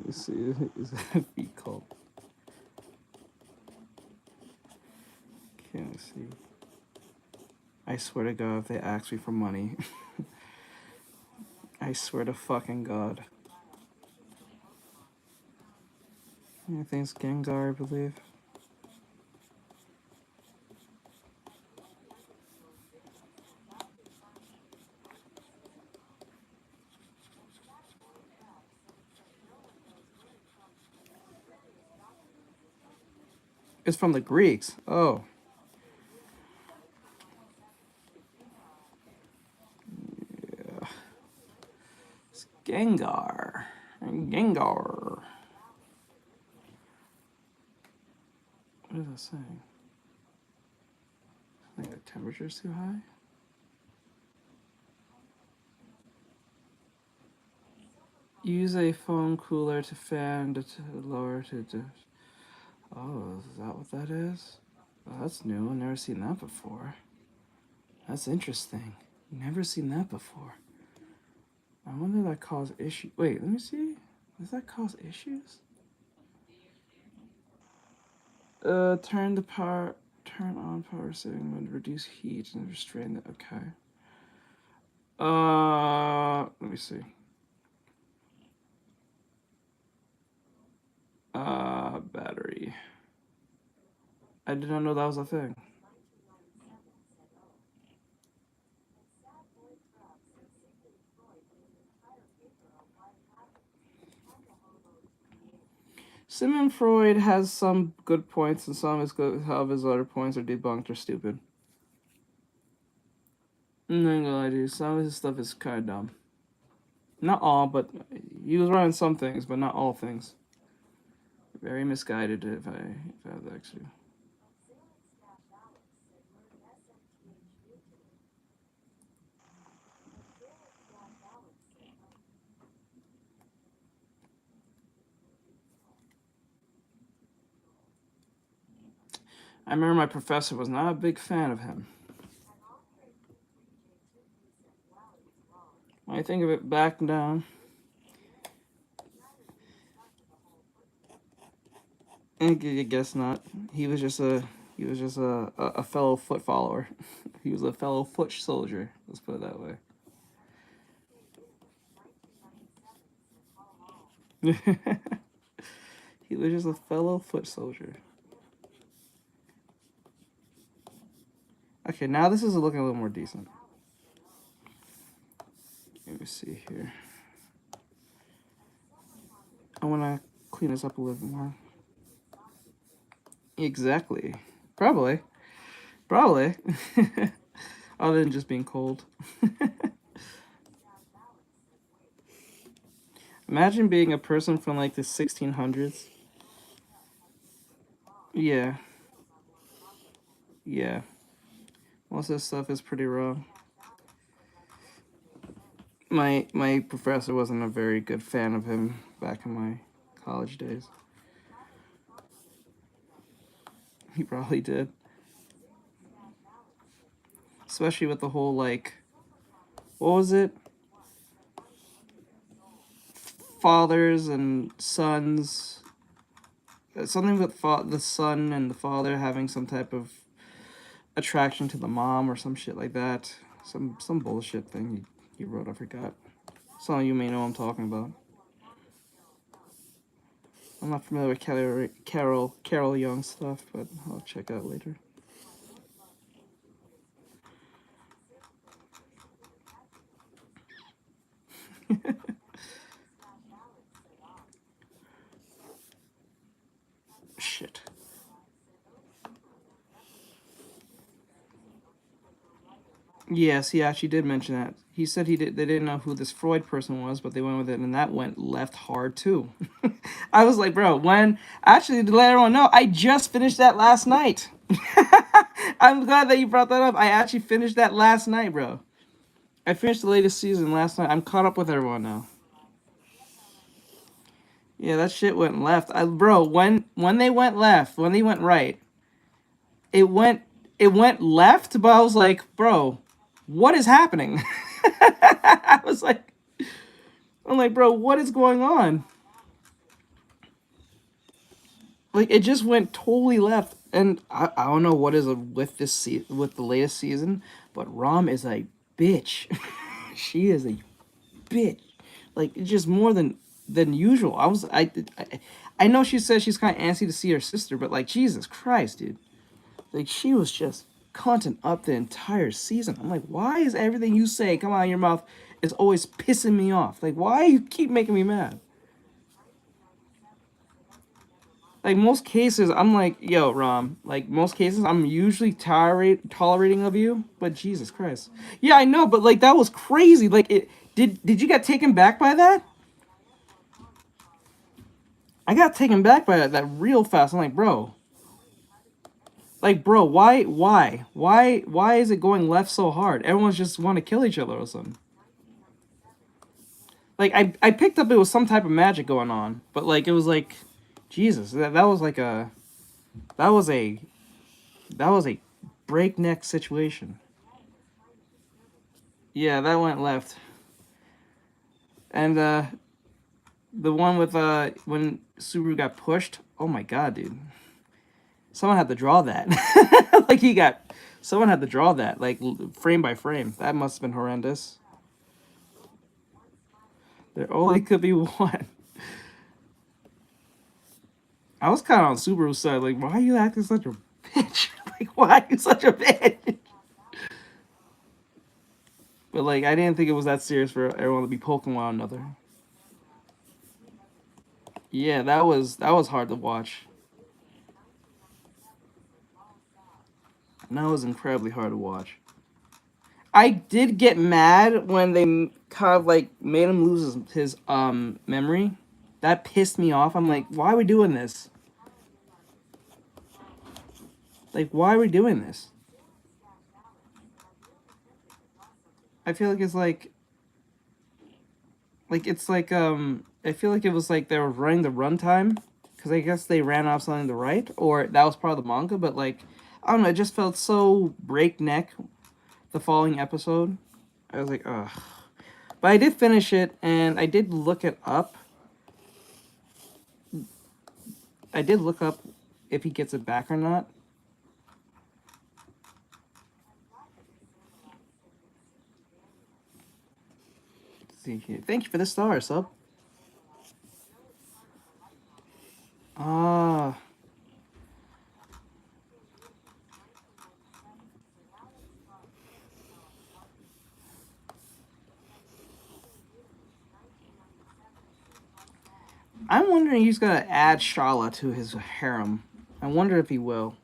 Let's see, is there a feet called? Can't see. I swear to God, if they ask me for money, I swear to fucking God. I think it's Gengar, I believe. It's from the Greeks. Oh. Yeah. It's Gengar. Gengar. What is that saying? I think the temperature's too high. Use a foam cooler to fan to lower to... Oh, is that what that is? Oh, that's new. I've never seen that before. That's interesting. Never seen that before. I wonder if that cause issue. Wait, let me see. Does that cause issues? Turn on power saving mode, reduce heat and restrain the, okay. Let me see. Battery. I did not know that was a thing. Sigmund Freud has some good points, and some of his other points are debunked or stupid. I'm not gonna lie to you, some of his stuff is kind of dumb. Not all, but he was right on some things, but not all things. Very misguided, if I have to actually. I remember my professor was not a big fan of him. When I think of it back down, I guess not. He was just a fellow foot follower. He was a fellow foot soldier. Let's put it that way. He was just a fellow foot soldier. Okay, now this is looking a little more decent. Let me see here. I want to clean this up a little bit more. Exactly. Probably. Other than just being cold. Imagine being a person from like the 1600s. Yeah. Yeah. Most of this stuff is pretty raw. My professor wasn't a very good fan of him back in my college days. He probably did. Especially with the whole, like, what was it? Fathers and sons. Something with the son and the father having some type of attraction to the mom or some shit like that. Some bullshit thing he wrote, I forgot. Some of you may know what I'm talking about. I'm not familiar with Carol Young stuff, but I'll check out later. Shit. Yes, he actually did mention that. He said they didn't know who this Freud person was, but they went with it, and that went left hard too. I was like, bro, actually to let everyone know, I just finished that last night. I'm glad that you brought that up. I actually finished that last night, bro. I finished the latest season last night. I'm caught up with everyone now. Yeah, that shit went left. Bro, when they went left, when they went right, it went left, but I was like, bro, what is happening? I'm like, bro, what is going on? Like, it just went totally left, and I don't know what is with with the latest season, but Rom is a bitch. She is a bitch. Like, just more than usual. I know she says she's kind of antsy to see her sister, but like, Jesus Christ, dude. Like, she was just content up the entire season. I'm like, why is everything you say come out of your mouth is always pissing me off? Like, why you keep making me mad? Like, most cases, I'm like, yo, Rom. Like, most cases, I'm usually tolerating of you, but Jesus Christ. Yeah, I know, but like, that was crazy. Like, did you get taken back by that? I got taken back by that real fast. I'm like, bro. Like, bro, why is it going left so hard? Everyone's just want to kill each other or something. Like, I picked up it was some type of magic going on, but like, it was like, Jesus, that was like that was a breakneck situation. Yeah, that went left. And the one with when Subaru got pushed, oh my god, dude. Someone had to draw that. Like, someone had to draw that, like, frame by frame. That must have been horrendous. There only could be one. I was kind of on Subaru's side, like, why are you acting such a bitch? Like, why are you such a bitch? But like, I didn't think it was that serious for everyone to be poking one another. Yeah, that was hard to watch. That was incredibly hard to watch. I did get mad when they kind of like made him lose his memory. That pissed me off. I'm like, why are we doing this? Like, why are we doing this? I feel like it's like it's like I feel like it was like they were running the runtime because I guess they ran off something to write, or that was part of the manga. But like, I don't know, it just felt so breakneck. The following episode, I was like, ugh. But I did finish it, and I did look it up. I did look up if he gets it back or not. Let's see here. Thank you for the star, sub. Ah. I'm wondering he's gonna add Shala to his harem. I wonder if he will.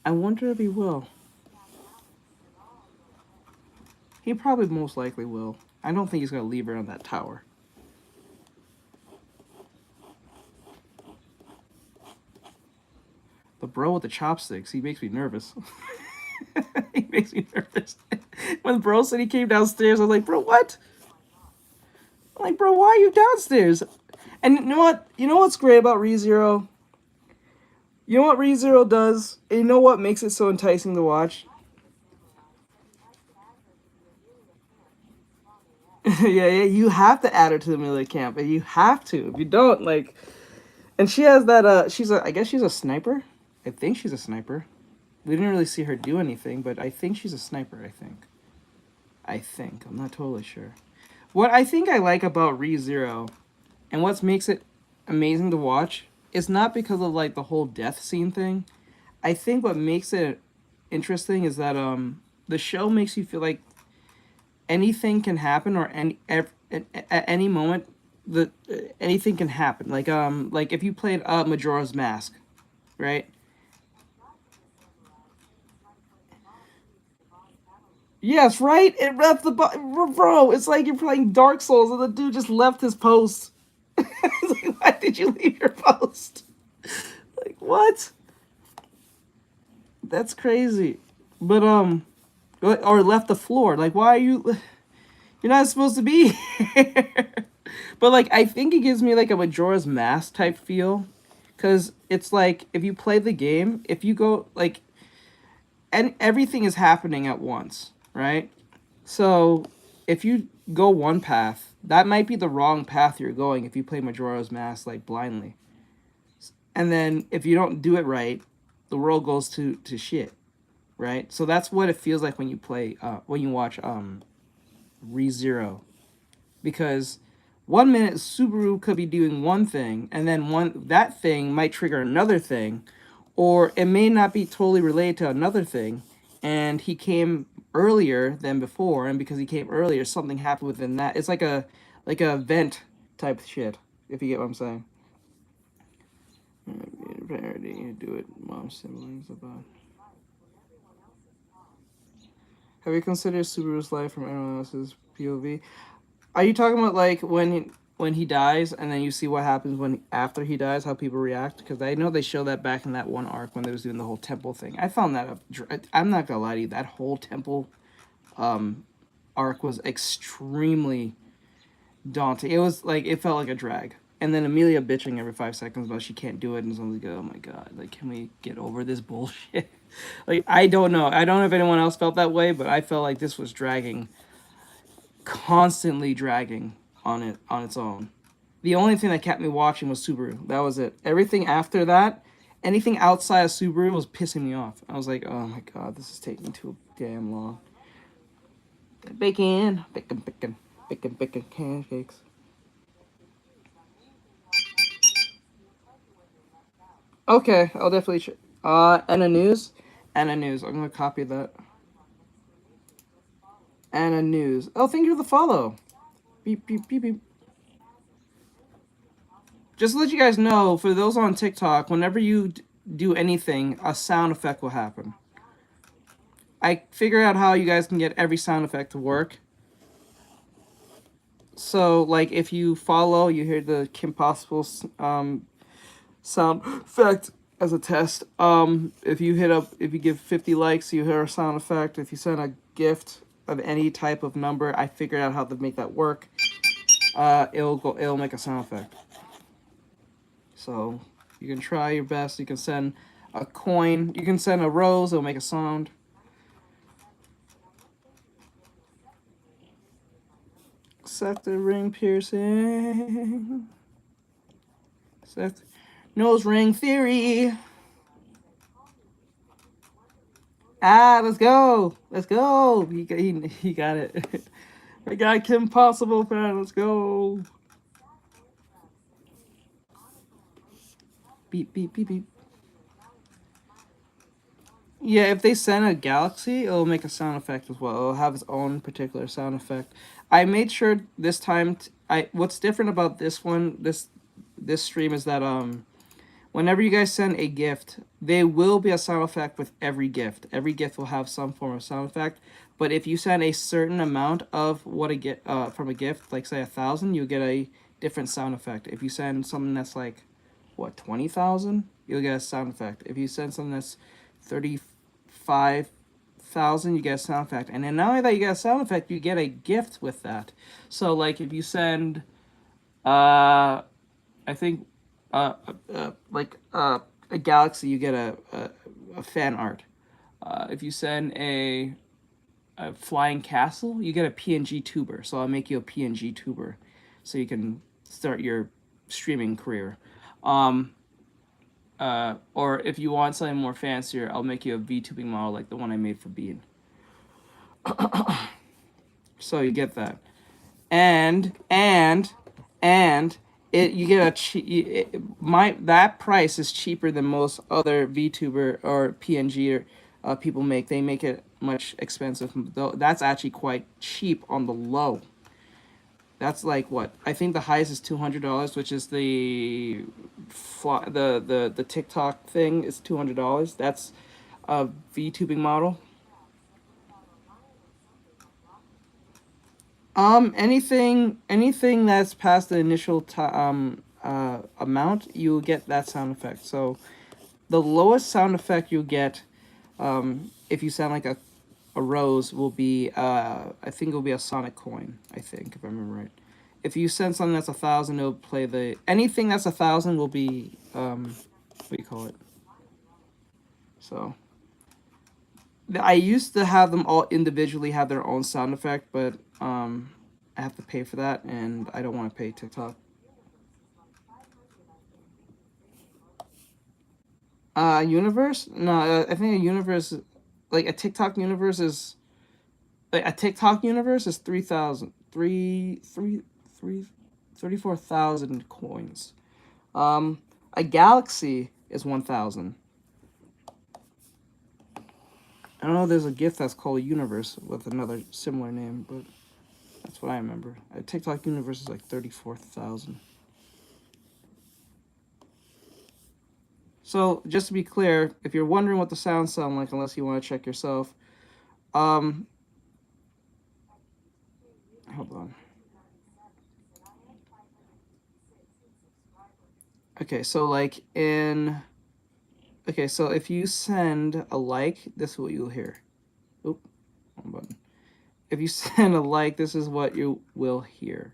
I wonder if he will. He probably most likely will. I don't think he's gonna leave her on that tower. The bro with the chopsticks, he makes me nervous. He makes me nervous. When bro said he came downstairs, I was like, bro, what? I'm like, bro, why are you downstairs? And you know what? You know what's great about ReZero? You know what ReZero does? And you know what makes it so enticing to watch? Yeah, you have to add her to the military camp, and you have to. If you don't, like, and she has that. I guess she's a sniper. I think she's a sniper. We didn't really see her do anything, but I think she's a sniper. I think. I'm not totally sure. What I think I like about ReZero, and what makes it amazing to watch, is not because of like the whole death scene thing. I think what makes it interesting is that the show makes you feel like anything can happen, or at any moment anything can happen. Like if you played Majora's Mask, right? Yes, right. It left bro. It's like you're playing Dark Souls, and the dude just left his post. It's like, why did you leave your post? Like what? That's crazy. But or left the floor. Like why are you? You're not supposed to be here. But like I think it gives me like a Majora's Mask type feel, because it's like if you play the game, if you go like, and everything is happening at once, right? So if you go one path, that might be the wrong path you're going if you play Majora's Mask like blindly. And then if you don't do it right, the world goes to shit, right? So that's what it feels like when you play when you watch ReZero, because 1 minute Subaru could be doing one thing, and then that thing might trigger another thing, or it may not be totally related to another thing, and he came earlier than before, and because he came earlier, something happened within that. It's like a event type shit, if you get what I'm saying. Parody, do it, mom siblings about. Have you considered Subaru's life from everyone else's POV? Are you talking about like when he dies, and then you see what happens when after he dies, how people react? Because I know they show that back in that one arc when they was doing the whole temple thing. I found that I'm not gonna lie to you, that whole temple arc was extremely daunting. It was like it felt like a drag. And then Amelia bitching every 5 seconds about she can't do it, and someone's like, "Oh my god, like can we get over this bullshit?" Like I don't know. I don't know if anyone else felt that way, but I felt like this was dragging, constantly dragging on its own. The only thing that kept me watching was Subaru. That was it. Everything after that, anything outside of Subaru was pissing me off. I was like, oh my god, this is taking too damn long. Bacon, bacon, bacon, bacon, bacon, pancakes. Okay, I'll definitely check. Anna News? Anna News. I'm gonna copy that. Anna News. Oh, thank you for the follow. Beep, beep, beep, beep. Just to let you guys know, for those on TikTok, whenever you do anything, a sound effect will happen. I figured out how you guys can get every sound effect to work. So, like, if you follow, you hear the Kim Possible sound effect as a test. If you give 50 likes, you hear a sound effect. If you send a gift of any type of number, I figured out how to make that work. It'll make a sound effect. So you can try your best. You can send a coin. You can send a rose. It'll make a sound. Set the ring piercing. Set nose ring theory. Let's go. Let's go. He got it. I got Kim Possible fan. Let's go. Beep, beep, beep, beep. Yeah, if they send a galaxy, it'll make a sound effect as well. It'll have its own particular sound effect. I made sure this time, what's different about this one, this stream is that, whenever you guys send a gift, there will be a sound effect with every gift. Every gift will have some form of sound effect. But if you send a certain amount of what a gift from a gift, like say 1,000, you get a different sound effect. If you send something that's like, what, 20,000, you'll get a sound effect. If you send something that's 35,000, you get a sound effect. And then not only that you get a sound effect, you get a gift with that. So like if you send, I think, like a galaxy, you get a fan art. If you send a flying castle, you get a PNG tuber. So I'll make you a PNG tuber, so you can start your streaming career. Or if you want something more fancier, I'll make you a VTubing model like the one I made for Bean. So you get that, and you get that price is cheaper than most other VTuber or PNG people make. They make it much expensive. That's actually quite cheap on the low. That's like what I think the highest is $200, which is the TikTok thing is $200. That's a VTubing model. Anything that's past the initial amount, you'll get that sound effect. So the lowest sound effect you'll get, if you sound like a rose, will be I think it'll be a sonic coin, I think, if I remember right. If you send something that's 1,000, it'll play anything that's 1,000 will be what do you call it? So I used to have them all individually have their own sound effect, but I have to pay for that, and I don't want to pay TikTok. Universe? No, I think a universe, like a TikTok universe is, like a TikTok universe is 34,000 coins. A galaxy is 1,000. I don't know, there's a gift that's called a universe with another similar name, but that's what I remember. A TikTok universe is like 34,000. So, just to be clear, if you're wondering what the sounds sound like, unless you want to check yourself, hold on. Okay, so like okay, so if you send a like, this is what you'll hear. Oop, wrong button. If you send a like, this is what you will hear.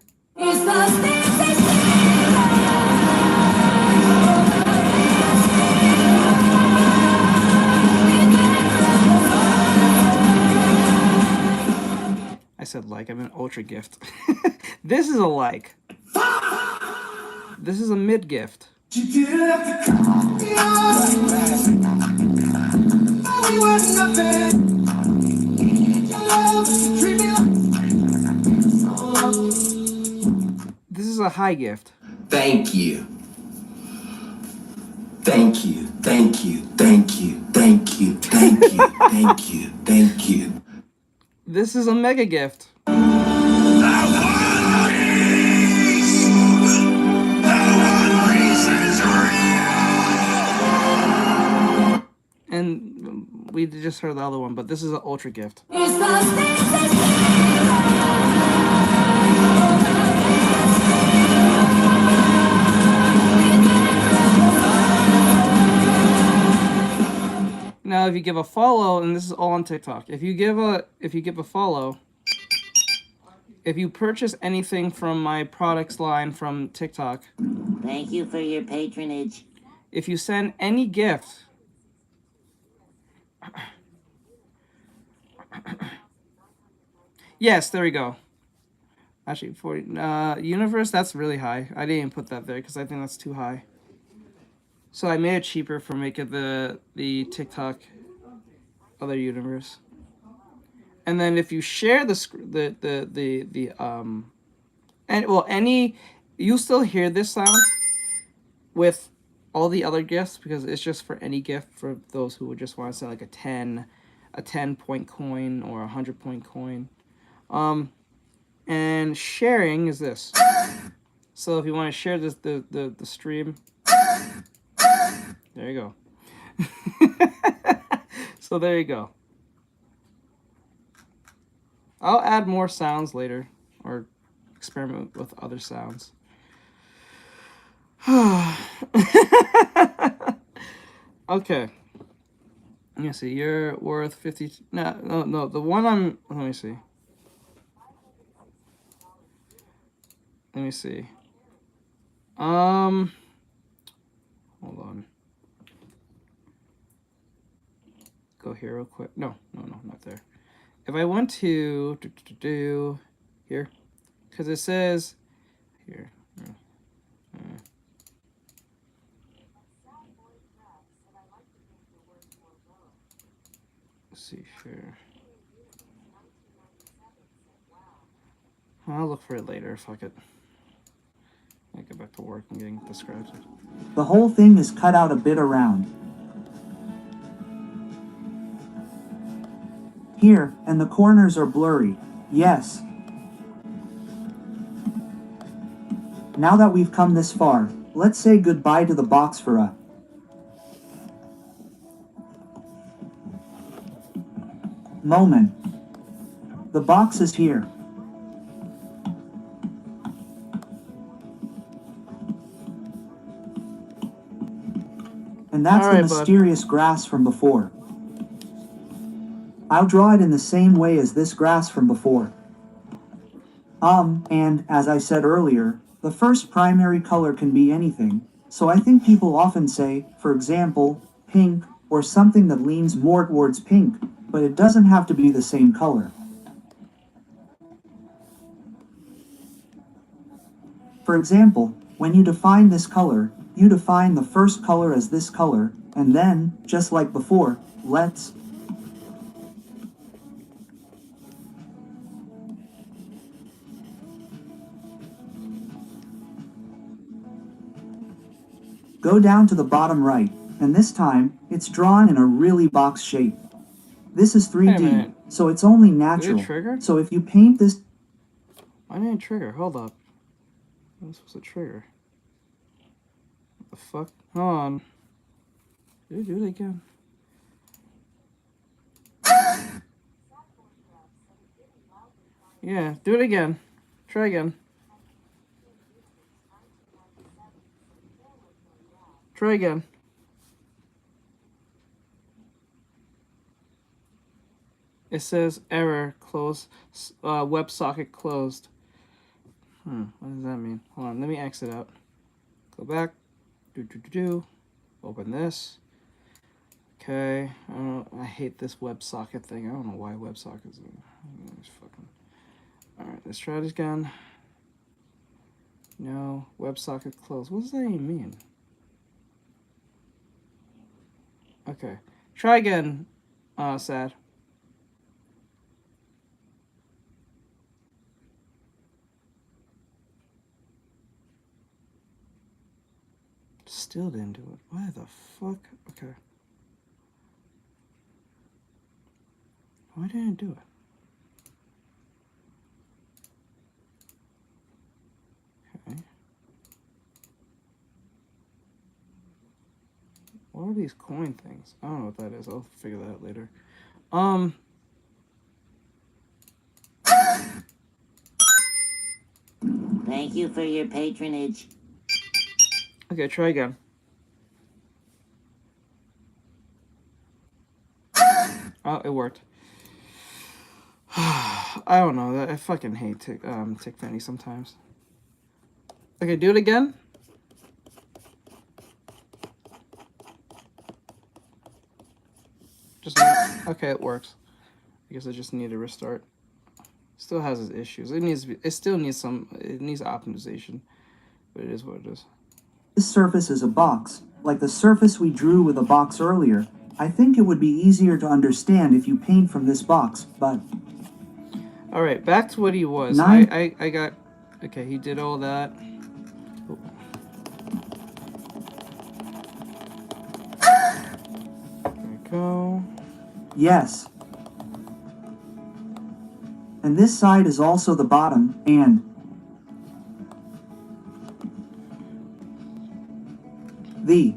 I said like, I'm an ultra gift. This is a like. This is a mid gift. This is a high gift. Thank you. Thank you. Thank you. Thank you. Thank you. Thank you. Thank you. Thank you. This is a mega gift. we just heard the other one, but this is an ultra gift. Now, if you give a follow, and this is all on TikTok, if you give a follow, if you purchase anything from my products line from TikTok, thank you for your patronage. If you send any gift, yes, there we go. Actually, 40. Universe, that's really high. I didn't even put that there because I think that's too high. So I made it cheaper for making the TikTok other universe. And then if you share you still hear this sound with all the other gifts because it's just for any gift for those who would just want to send like a 10 point coin or a 100 point coin. And sharing is this. So if you want to share this the stream, there you go. So there you go. I'll add more sounds later or experiment with other sounds. Okay. Let me see. You're worth 50. No. The one let me see. Let me see. Hold on. Go here real quick. No, not there. If I went to here, because it says here. Let's see, sure. I'll look for it later. Fuck it. I get back to work and getting distracted. The whole thing is cut out a bit around here, and the corners are blurry. Yes. Now that we've come this far, let's say goodbye to the box for a moment. The box is here. And that's the mysterious grass from before. I'll draw it in the same way as this grass from before. And, as I said earlier, the first primary color can be anything, so I think people often say, for example, pink, or something that leans more towards pink, but it doesn't have to be the same color. For example, when you define this color, you define the first color as this color, and then, just like before, let's go down to the bottom right, and this time, it's drawn in a really box shape. This is 3D, so it's only natural. Did it trigger? So if you paint this... I didn't trigger, hold up. This was a trigger. What the fuck? Hold on. Did it do it again? Yeah, do it again. Try again. Try again. It says error, close, WebSocket closed. What does that mean? Hold on, let me exit out. Go back. Open this. Okay. I hate this WebSocket thing. I don't know why WebSocket is fucking. Alright, let's try this again. No, WebSocket closed. What does that even mean? Okay. Try again, Sad. Still didn't do it. Why the fuck? Okay. Why didn't it do it? Okay. What are these coin things? I don't know what that is. I'll figure that out later. Thank you for your patronage. Okay, try again. Oh, it worked. I don't know. I fucking hate TikTok sometimes. Okay, do it again. Just not, okay, it works. I guess I just need to restart. Still has its issues. It still needs optimization, but it is what it is. This surface is a box, like the surface we drew with a box earlier. I think it would be easier to understand if you paint from this box, but... Alright, back to what he was. I got... Okay, he did all that. Oh. There we go. Yes. And this side is also the bottom, and... the...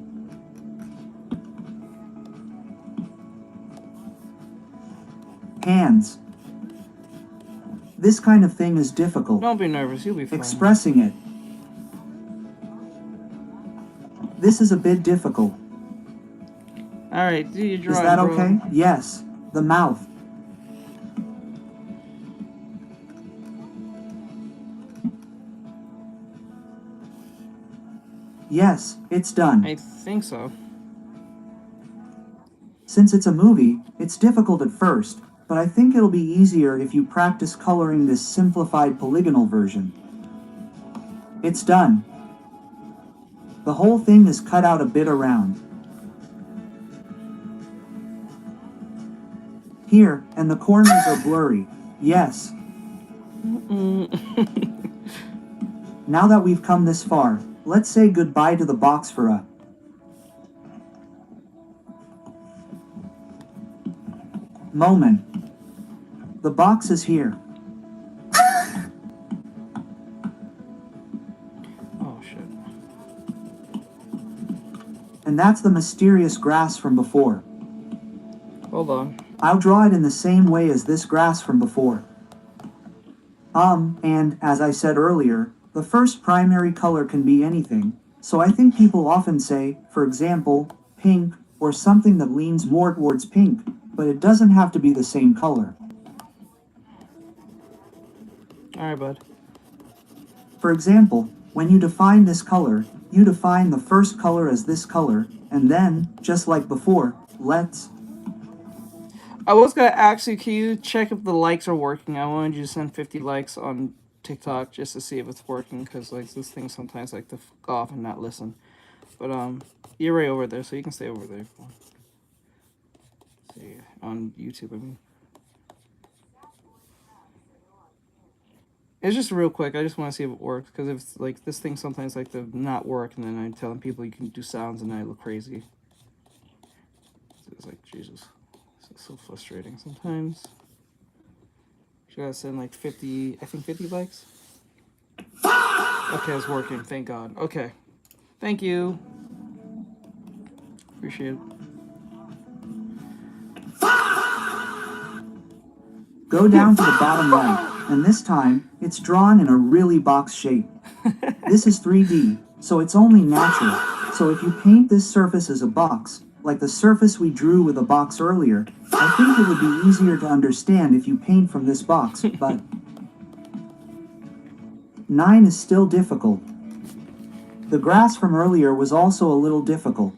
hands. This kind of thing is difficult. Don't be nervous, you'll be fine. Expressing it. This is a bit difficult. Alright, do your drawing, Is that bro. okay? Yes. The mouth. Yes, it's done. I think so. Since it's a movie, it's difficult at first, but I think it'll be easier if you practice coloring this simplified polygonal version. It's done. The whole thing is cut out a bit around. Here, and the corners are blurry. Yes. Now that we've come this far, let's say goodbye to the box for a moment. The box is here. Oh, shit. And that's the mysterious grass from before. Hold on. I'll draw it in the same way as this grass from before. And, as I said earlier, the first primary color can be anything, so I think people often say, for example, pink, or something that leans more towards pink, but it doesn't have to be the same color. Alright, bud. For example, when you define this color, you define the first color as this color, and then, just like before, let's... I was gonna actually, can you check if the likes are working? I wanted you to send 50 likes on TikTok just to see if it's working, because like this thing sometimes like to fuck off and not listen. But you're right over there, so you can stay over there if you want. See, on YouTube, I mean. It's just real quick. I just want to see if it works, because if like this thing sometimes like to not work, and then I'm telling people you can do sounds, and I look crazy. It's like Jesus. It's so frustrating sometimes. Should I send like 50, I think 50 likes? Okay, it's working, thank God. Okay. Thank you. Appreciate it. Go down to the bottom right, and this time, it's drawn in a really box shape. This is 3D, so it's only natural. So if you paint this surface as a box, like the surface we drew with a box earlier, I think it would be easier to understand if you paint from this box, but... 9 is still difficult. The grass from earlier was also a little difficult.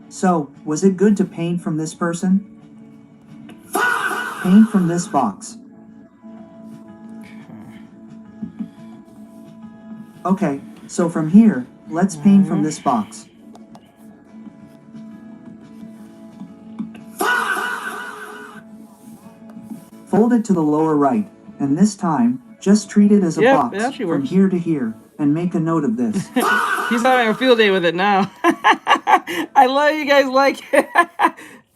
So, was it good to paint from this person? Paint from this box. Okay, so from here, let's paint from this box. Fold it to the lower right, and this time, just treat it as a box from here to here, and make a note of this. He's having a field day with it now. I love you guys like it.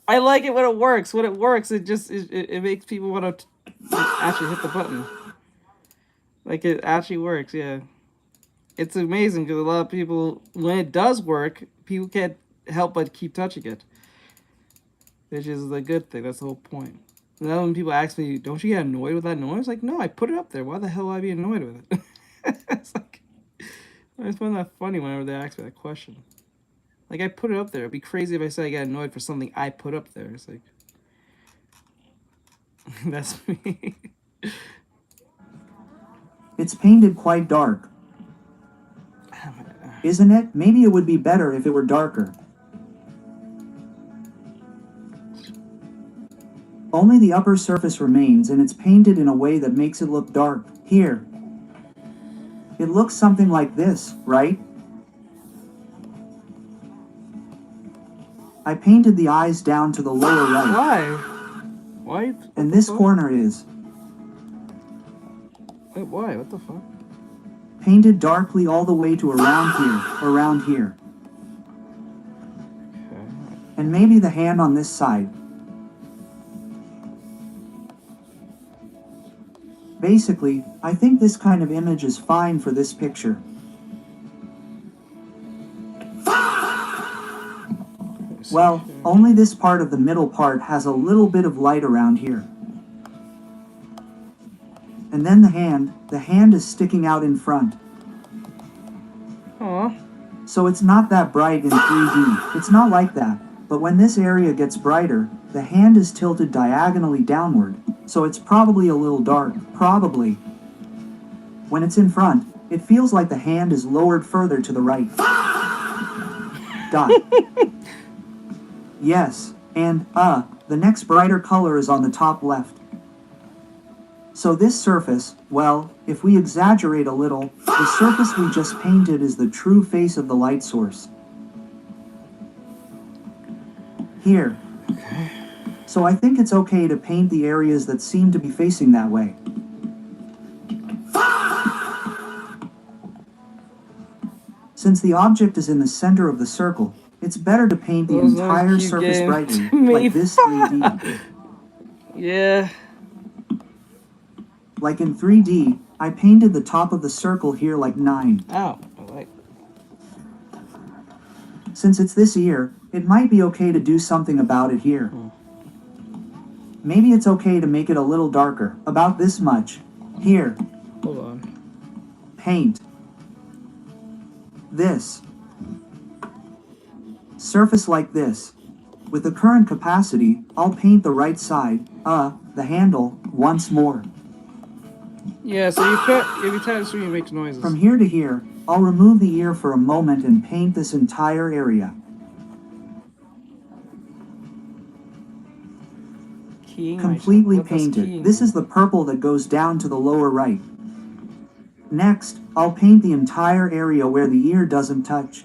I like it when it works. When it works, it just it makes people want to actually hit the button. Like it actually works, yeah. It's amazing because a lot of people, when it does work, people get help but keep touching it. Which is the good thing. That's the whole point. And then when people ask me, don't you get annoyed with that noise? Like, no, I put it up there. Why the hell would I be annoyed with it? It's like, I just find that funny whenever they ask me that question. Like, I put it up there. It'd be crazy if I said I get annoyed for something I put up there. It's like, that's me. It's painted quite dark. Isn't it? Maybe it would be better if it were darker. Only the upper surface remains, and it's painted in a way that makes it look dark. Here. It looks something like this, right? I painted the eyes down to the lower right. Why? Why? And this corner is Wait, why? What the fuck? painted darkly all the way to around here. Okay. And maybe the hand on this side. Basically, I think this kind of image is fine for this picture. Well, only this part of the middle part has a little bit of light around here. And then the hand is sticking out in front. Aw. So it's not that bright in 3D, it's not like that, but when this area gets brighter, the hand is tilted diagonally downward, so it's probably a little dark, probably. When it's in front, it feels like the hand is lowered further to the right. Dot. Yes, and, the next brighter color is on the top left. So this surface, well, if we exaggerate a little, the surface we just painted is the true face of the light source. Here. So I think it's okay to paint the areas that seem to be facing that way. Since the object is in the center of the circle, it's better to paint the Those entire cute surface games brightly, to me. like this 3D. Yeah. Like in 3D, I painted the top of the circle here like 9. Ow. I like. Since it's this ear, it might be okay to do something about it here. Maybe it's okay to make it a little darker, about this much. Here. Hold on. Paint. This. Surface like this. With the current capacity, I'll paint the right side, the handle, once more. Yeah, so you put every time the screen makes noises. From here to here, I'll remove the ear for a moment and paint this entire area. Keying Completely myself. What does painted. keying This mean? is the purple that goes down to the lower right. Next, I'll paint the entire area where the ear doesn't touch.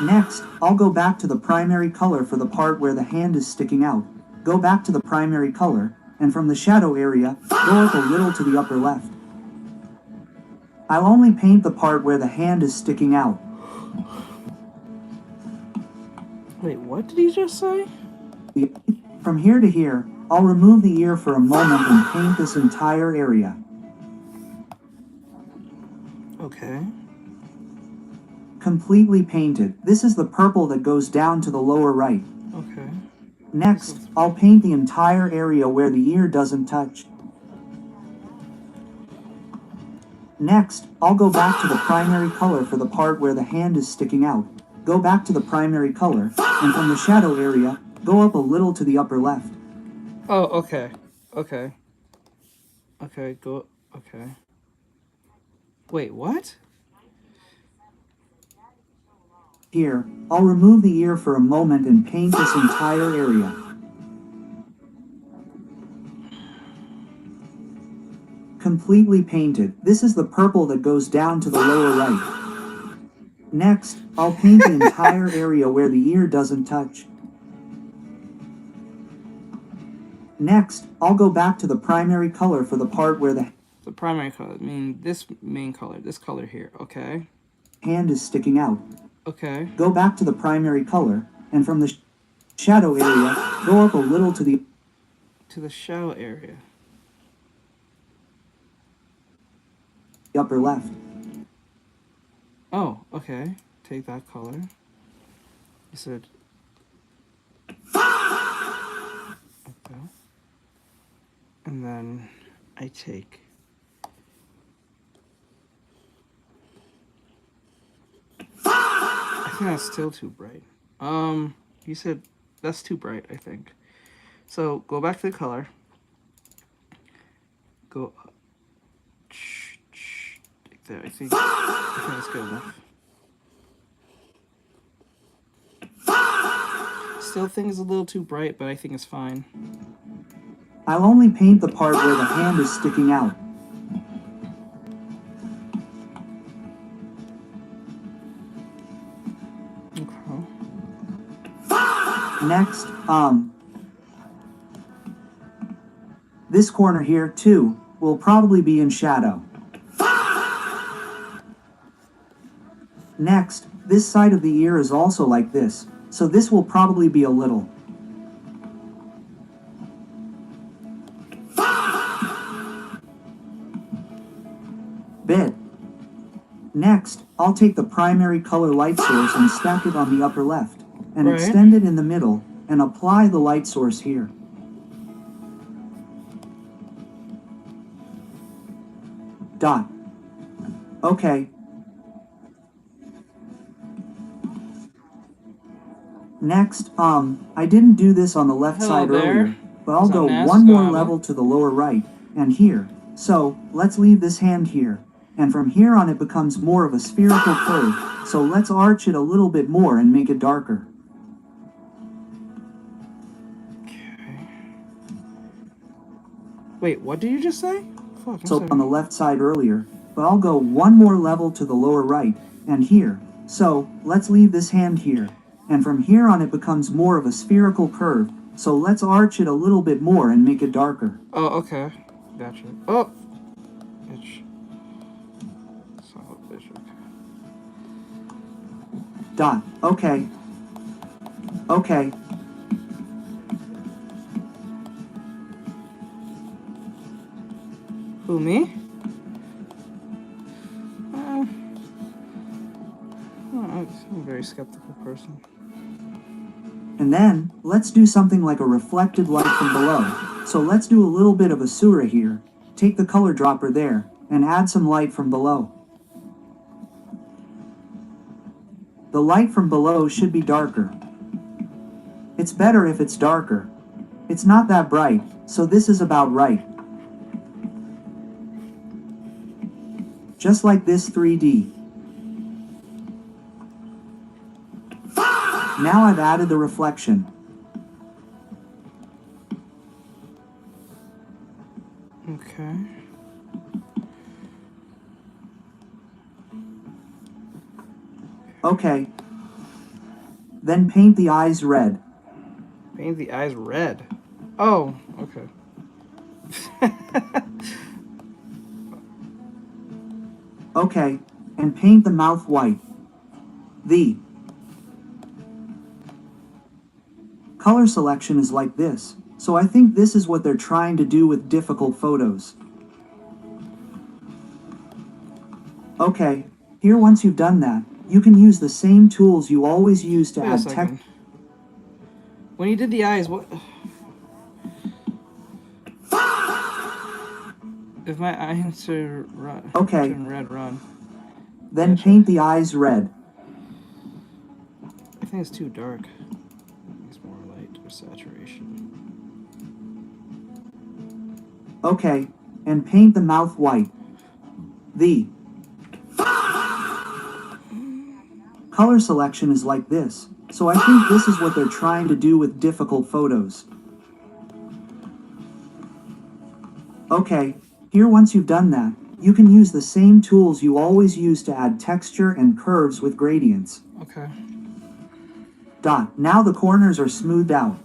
Next, I'll go back to the primary color for the part where the hand is sticking out. Go back to the primary color, and from the shadow area, go up a little to the upper left. I'll only paint the part where the hand is sticking out. Wait, what did he just say? From here to here, I'll remove the ear for a moment and paint this entire area. Okay. Completely painted. This is the purple that goes down to the lower right. Okay. Next, I'll paint the entire area where the ear doesn't touch. Next, I'll go back to the primary color for the part where the hand is sticking out. Go back to the primary color, and from the shadow area, go up a little to the upper left. Oh, okay. Okay. Okay, go. Okay. Wait, what? Here, I'll remove the ear for a moment and paint this entire area. Completely painted. This is the purple that goes down to the lower right. Next, I'll paint the entire area where the ear doesn't touch. Next, I'll go back to the primary color for the part where the The primary color. I mean, this main color. This color here. Okay. hand is sticking out. Okay. Go back to the primary color, and from the shadow area, go up a little to the To the shadow area. upper left. Oh, okay. take that color. You said... Okay. And then I take... I think that's still too bright. You said that's too bright, I think. So go back to the color. Go up. Like there, I think that's good enough. Still think it's a little too bright, but I think it's fine. I'll only paint the part where the hand is sticking out. Next, this corner here, too, will probably be in shadow. Next, this side of the ear is also like this, so this will probably be a little. Bit. Next, I'll take the primary color light source and stack it on the upper left, and extend it in the middle, and apply the light source here. Dot. Okay. Next, I didn't do this on the left side earlier, but I'll go one more level to the lower right, and here. So, let's leave this hand here, and from here on it becomes more of a spherical curve, so let's arch it a little bit more and make it darker. Wait, what did you just say? Fuck, So on the left side earlier, but I'll go one more level to the lower right, and here. So, let's leave this hand here, and from here on it becomes more of a spherical curve, so let's arch it a little bit more and make it darker. Oh, okay. Gotcha. Oh! Bitch. Son of a bitch, okay. Dot. Okay. Okay. Who, me? I'm a very skeptical person. And then, let's do something like a reflected light from below. So let's do a little bit of a Sura here. Take the color dropper there, and add some light from below. The light from below should be darker. It's better if it's darker. It's not that bright, so this is about right. Just like this 3D. Now I've added the reflection. Okay. Okay. Then paint the eyes red. Paint the eyes red. Oh, okay. Okay, and paint the mouth white. The color selection is like this, so I think this is what they're trying to do with difficult photos. Okay, here once you've done that, you can use the same tools you always use to add text. When you did the eyes, what? If my eyes are red, okay. Turn red, run. Then paint the eyes red. I think it's too dark. It's more light or saturation. Okay, and paint the mouth white. The color selection is like this, so I think this is what they're trying to do with difficult photos. Okay, here once you've done that, you can use the same tools you always use to add texture and curves with gradients. Okay. Dot. Now the corners are smoothed out.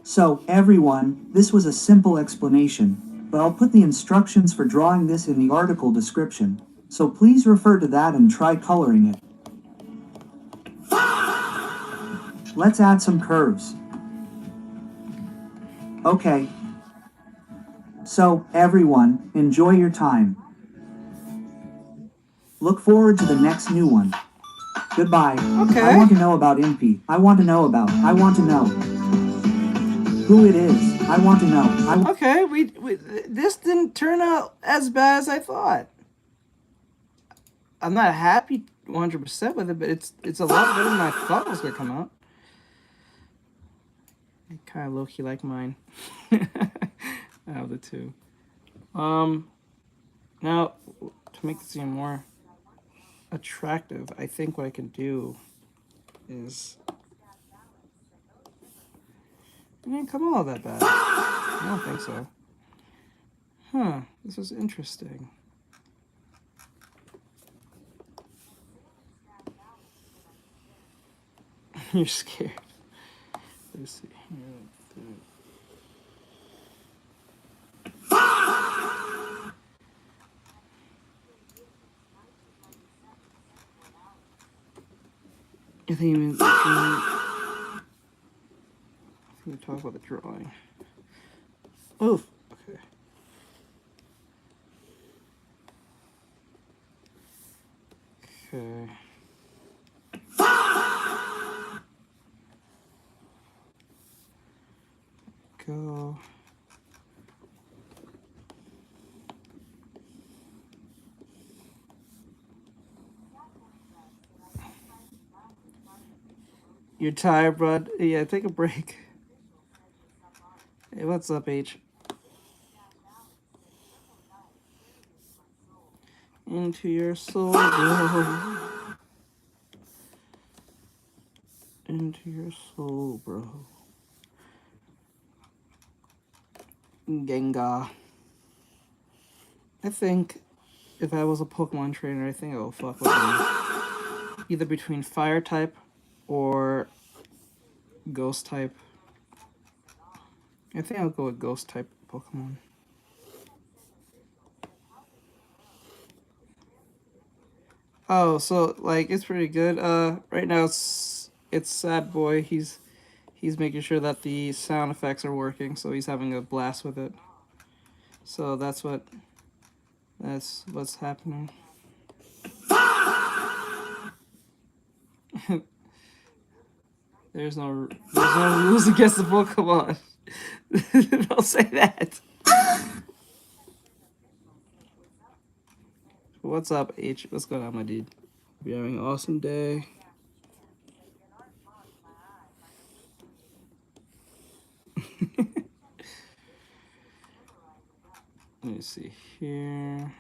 So, everyone, this was a simple explanation, but I'll put the instructions for drawing this in the article description, so please refer to that and try coloring it. Let's add some curves. Okay. So, everyone, enjoy your time. Look forward to the next new one. Goodbye. Okay. I want to know about Impy. I want to know about. I want to know who it is. I want to know. Okay, we this didn't turn out as bad as I thought. I'm not happy 100% with it, but it's a lot better than I thought it was gonna come out. I kind of low-key like mine. Out of the two. Now to make this even more attractive, I think what I can do is it didn't come all that bad. I don't think so. Huh, this is interesting. You're scared. Let's see here. I think you mean I think we talk about the drawing. Oof. Okay. Okay. Go. You're tired, bud? Yeah, take a break. Hey, what's up, H? Into your soul, bro. Into your soul, bro. Gengar. I think if I was a Pokemon trainer, I think I would fuck with him. Either between fire type or ghost type. I think I'll go with ghost type Pokemon. Oh, so like it's pretty good. Right now it's Sad Boy. He's making sure that the sound effects are working, so he's having a blast with it. So that's what's happening. There's no rules against the Pokemon. Don't say that. What's up, H? What's going on, my dude? We're having an awesome day. Let me see here.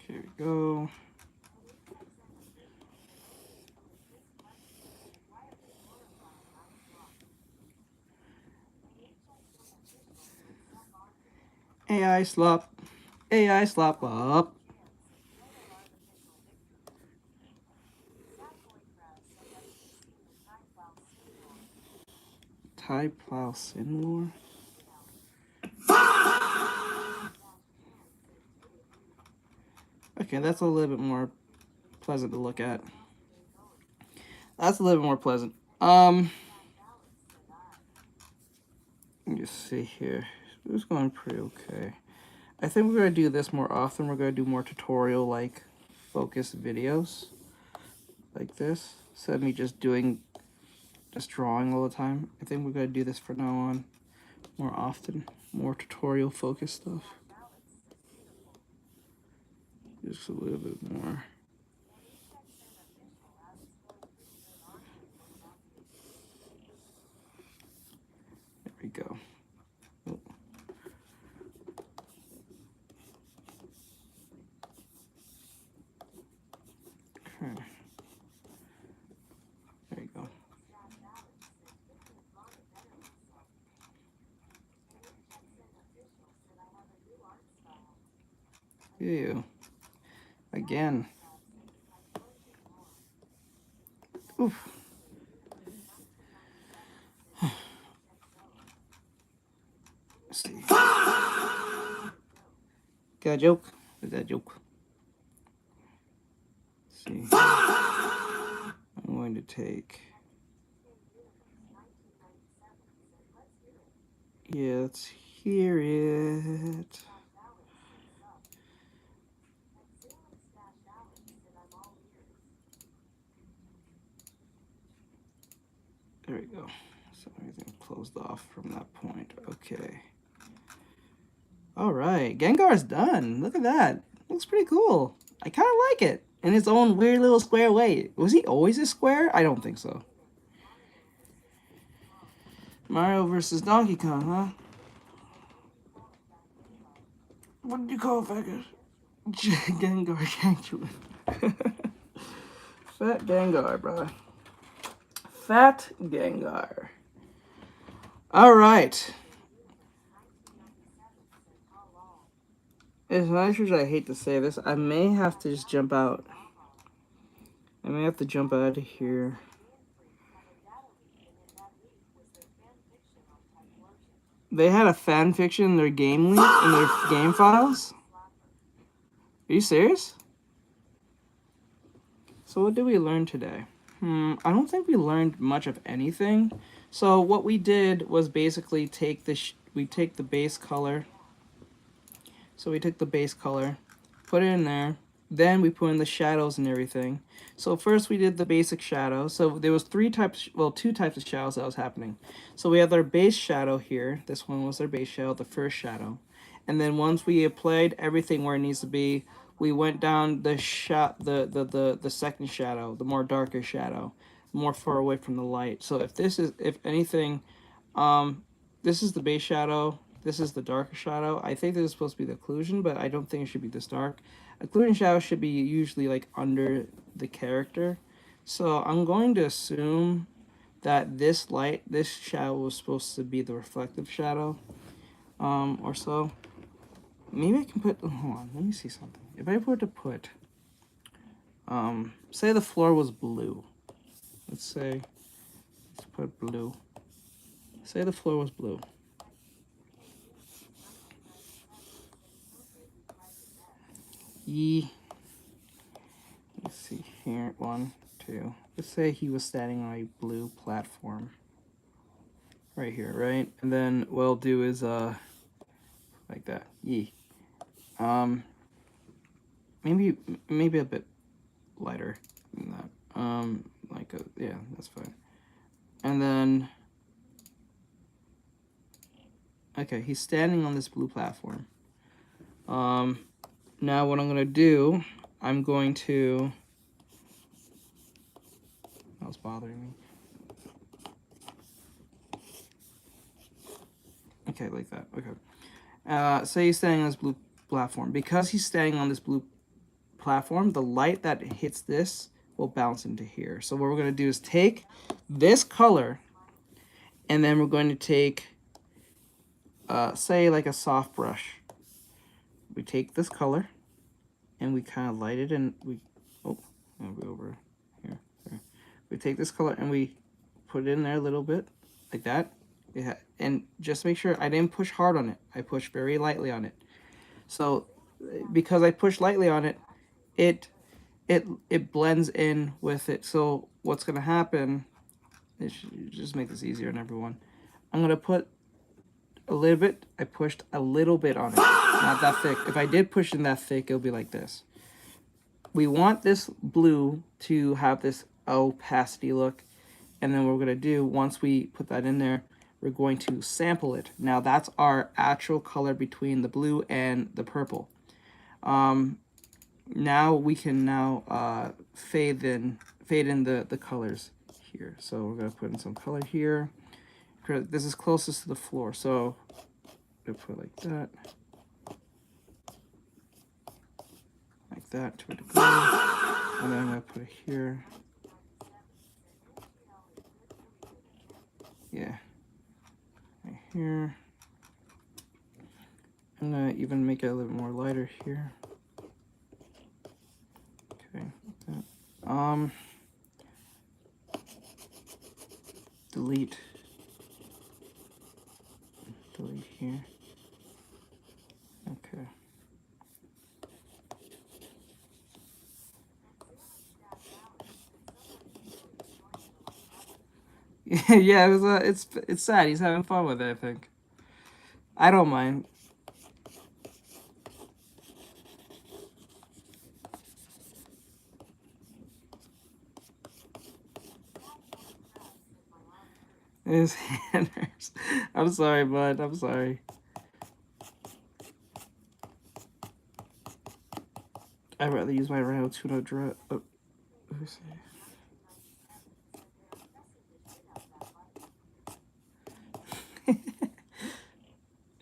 Here we go. AI slop. AI slop up. Type plow Sinlore. Okay, that's a little bit more pleasant to look at. That's a little bit more pleasant. Let me just see here. It's going pretty okay. I think we're gonna do this more often. We're gonna do more tutorial like focused videos like this. Instead of me just drawing all the time. I think we're gonna do this from now on more often. More tutorial focused stuff. Just a little bit more. There we go. Oh. Okay. There you go. Ew. Again. Oof. Let's see. Got a joke? Is that joke? Let's see. I'm going to take. Yeah, let's hear it. There we go. So everything closed off from that point. Okay. All right, Gengar's done. Look at that. Looks pretty cool. I kind of like it in its own weird little square way. Was he always a square? I don't think so. Mario versus Donkey Kong, huh? What did you call faggot? Gengar Gantuan. Fat Gengar, bro. Fat Gengar. All right. As much as I hate to say this, I may have to just jump out. I may have to jump out of here. They had a fan fiction in their game link, in their game files? Are you serious? So what did we learn today? I don't think we learned much of anything. So what we did was basically take the base color. So we took the base color, put it in there. Then we put in the shadows and everything. So first we did the basic shadow. So there was two types of shadows that was happening. So we had our base shadow here. This one was our base shadow, the first shadow. And then once we applied everything where it needs to be, we went down the second shadow, the more darker shadow, more far away from the light. So if anything, this is the base shadow. This is the darker shadow. I think this is supposed to be the occlusion, but I don't think it should be this dark. Occlusion shadow should be usually like under the character. So I'm going to assume that this shadow was supposed to be the reflective shadow, or so. Maybe I can put, hold on, let me see something. If I were to put, say the floor was blue. Let's put blue. Say the floor was blue. Let's see here, 1, 2. Let's say he was standing on a blue platform. Right here, right? And then what I'll do is, like that. Maybe a bit lighter than that. Yeah, that's fine. And then, okay, he's standing on this blue platform. Now what I'm gonna do, that was bothering me. Okay, like that, okay. Say he's standing on this blue platform. Because he's standing on this blue platform, the light that hits this will bounce into here. So what we're gonna do is take this color, and then we're going to take, say like a soft brush. We take this color, and we kind of light it, and I'll be over here. There. We take this color, and we put it in there a little bit, like that. Yeah, and just make sure I didn't push hard on it. I pushed very lightly on it. So, because I pushed lightly on it, it blends in with it. So what's gonna happen? Just make this easier on everyone. I'm gonna put a little bit. I pushed a little bit on it, not that thick. If I did push in that thick, it'll be like this. We want this blue to have this opacity look, and then what we're gonna do, once we put that in there, we're going to sample it. Now that's our actual color between the blue and the purple. Now we can fade in the colors here. So we're gonna put in some color here. This is closest to the floor, so we'll put it like that. Like that to a degree. And then I'm gonna put it here. Yeah. Right here. I'm gonna even make it a little more lighter here. Okay, like that. Delete here. Okay. Yeah, it was. It's sad. He's having fun with it. I think. I don't mind. His hand hurts. I'm sorry, bud. I'm sorry. I'd rather use my Rhino Tuna dress. Oh, let me see.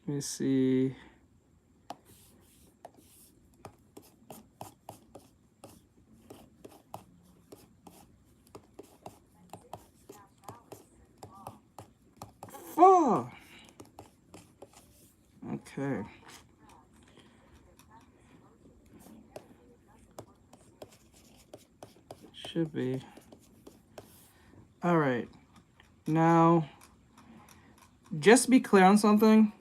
Let me see. Oh. Okay. Should be. All right. Now, just to be clear on something,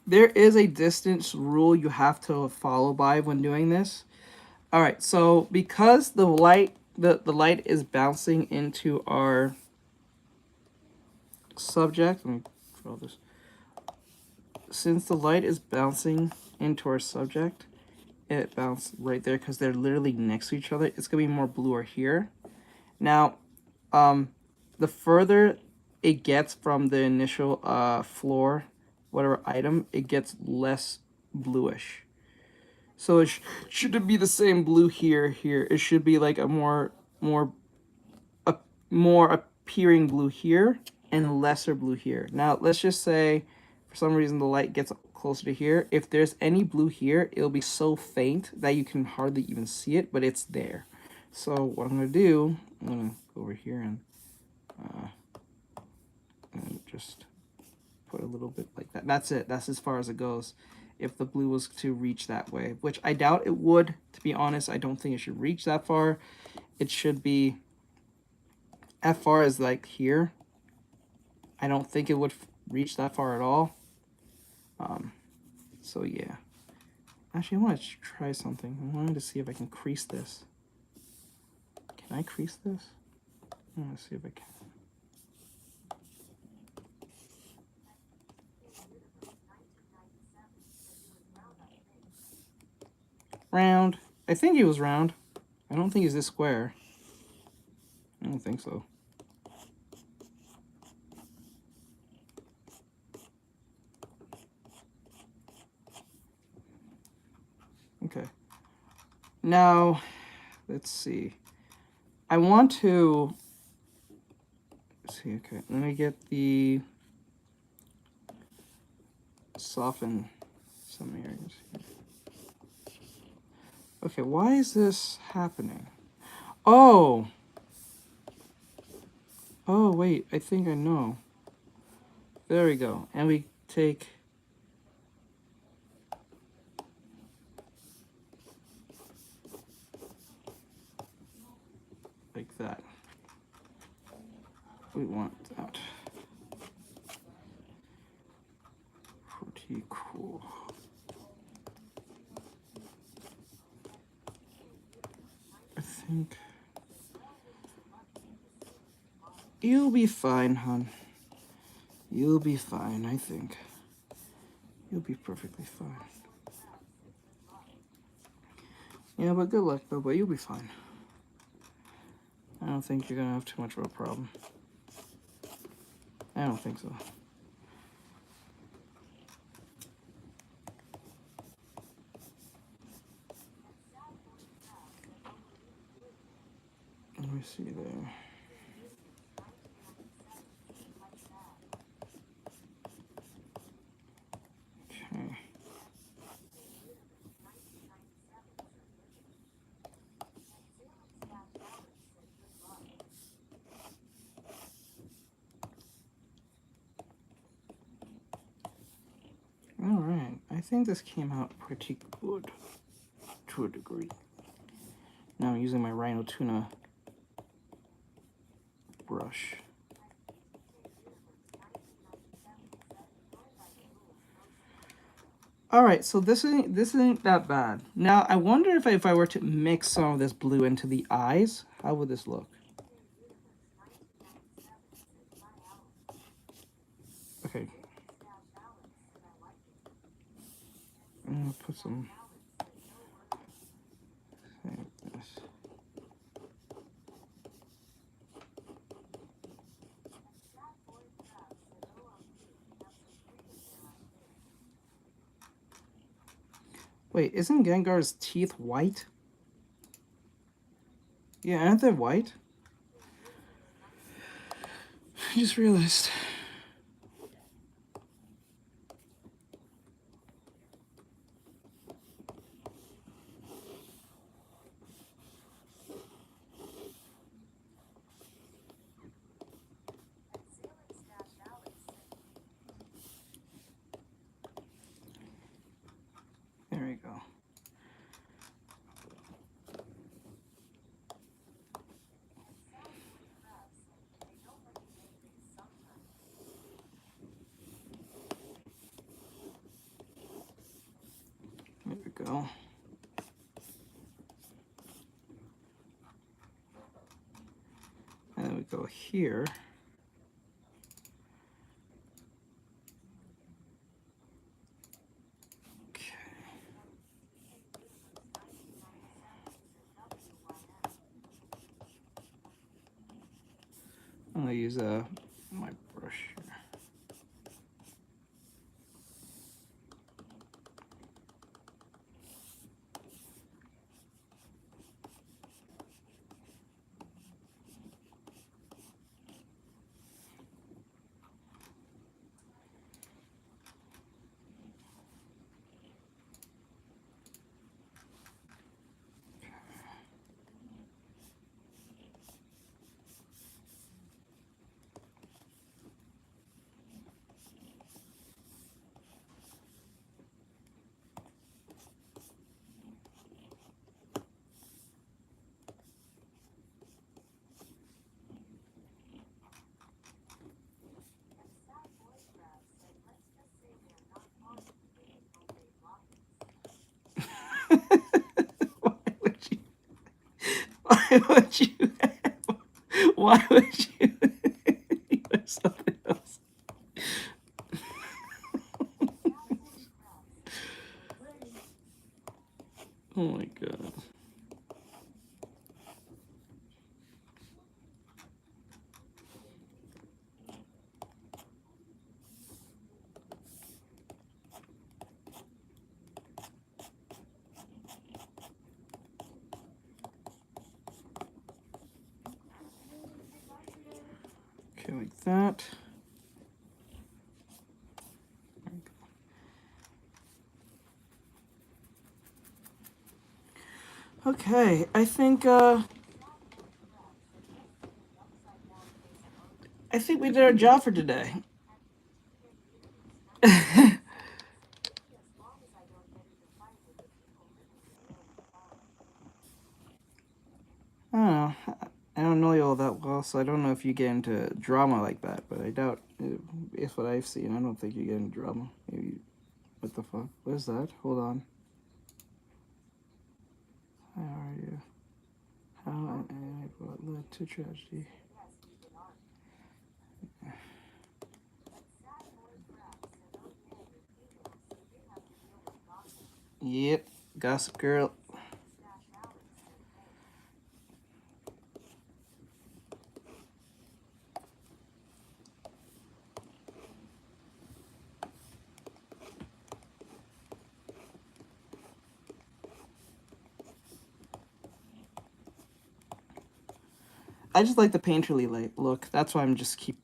there is a distance rule you have to follow by when doing this. All right. So because the light is bouncing into our subject, let me draw this. Since the light is bouncing into our subject, it bounced right there because they're literally next to each other. It's gonna be more bluer here. Now, the further it gets from the initial floor, whatever item, it gets less bluish. So it shouldn't be the same blue here. It should be like a more appearing blue here and lesser blue here. Now let's just say for some reason the light gets closer to here. If there's any blue here, it'll be so faint that you can hardly even see it, but it's there. So what I'm gonna do, I'm gonna go over here and just put a little bit like that. That's it. That's as far as it goes. If the blue was to reach that way, which I doubt it would, to be honest. I don't think it should reach that far. It should be as far as like here. I don't think it would reach that far at all. So yeah. Actually, I want to try something. I wanted to see if I can crease this. Can I crease this? I want to see if I can. Round. I think he was round. I don't think he's this square. I don't think so. Okay. Now, let's see. I want to see. Okay, let me get the soften some areas here. Okay, why is this happening? Oh! Oh, wait, I think I know. There we go. And we take... like that. We want that. Pretty cool. I think you'll be fine, hon. You'll be fine, I think. You'll be perfectly fine. Yeah, but good luck, though, but you'll be fine. I don't think you're gonna have too much of a problem. I don't think so. Let me see there. Okay. All right, I think this came out pretty good to a degree. Now I'm using my Rhino Tuna brush. All right, so this ain't that bad. Now I wonder if I were to mix some of this blue into the eyes, how would this look? I'm gonna put some like this. Wait, isn't Gengar's teeth white? Yeah, aren't they white? I just realized. There we go. There we go. And then we go here. Okay. I'm gonna use my brush here. Why would you? Why would you? Why would you? Or something else. Oh my god. Okay, like that. Okay, I think we did our job for today. I don't know. I don't know you all that well, so I don't know if you get into drama like that, but I doubt it's what I've seen. I don't think you get into drama. Maybe. What the fuck? What is that? Hold on. How are you? How am I what led to tragedy? Yep, Gossip Girl. I just like the painterly look. That's why I'm just keep.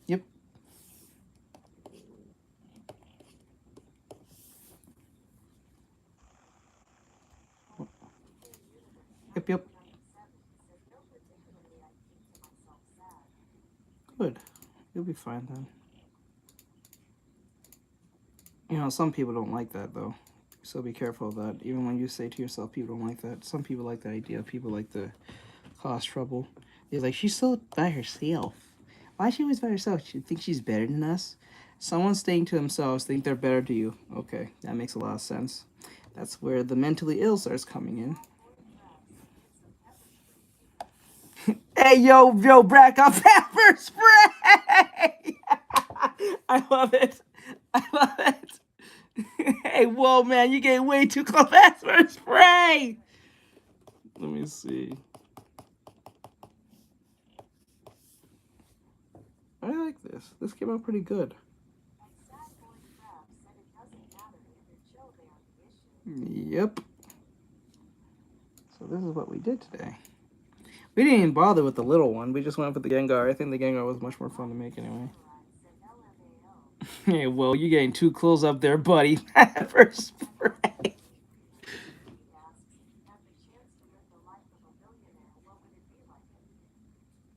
Yep. Yep, yep. Good. You'll be fine then. You know, some people don't like that though. So be careful of that. Even when you say to yourself, people don't like that. Some people like the idea. People like the cause trouble. They're like, she's so by herself. Why is she always by herself? She thinks she's better than us? Someone staying to themselves think they're better to you. Okay, that makes a lot of sense. That's where the mentally ill starts coming in. Hey, yo, Brack up pepper spray. I love it. I love it. Hey, whoa, man, you getting way too close. Pepper spray. Let me see. I like this. This came out pretty good. Yep. So this is what we did today. We didn't even bother with the little one. We just went with the Gengar. I think the Gengar was much more fun to make anyway. Hey, well, you're getting too close up there, buddy. Pepper spray.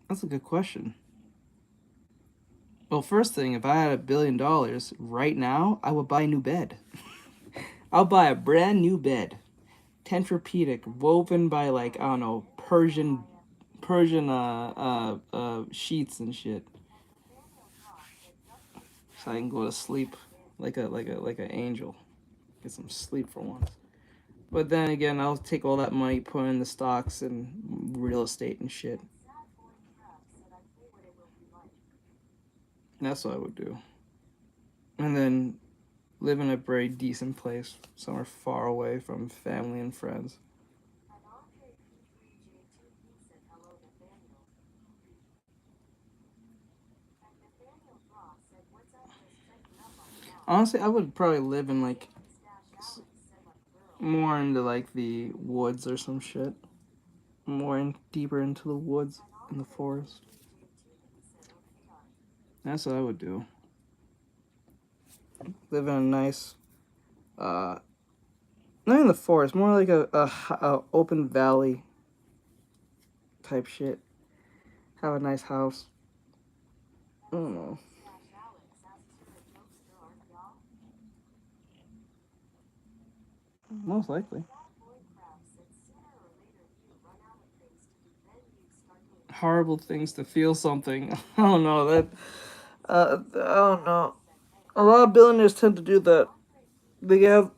That's a good question. Well, first thing, if I had $1 billion right now, I would buy a new bed. I'll buy a brand new bed. Tentrapedic, woven by, like, I don't know, Persian sheets and shit. So I can go to sleep like an angel. Get some sleep for once. But then again, I'll take all that money, put it in the stocks and real estate and shit. That's what I would do. And then live in a very decent place, somewhere far away from family and friends. Honestly, I would probably live in, like, more into, like, the woods or some shit. Deeper into the woods and the forest. That's what I would do. Live in a nice, not in the forest, more like a open valley type shit. Have a nice house. I don't know. Most likely. Horrible things to feel something. I don't know that. I don't know. A lot of billionaires tend to do that. They have.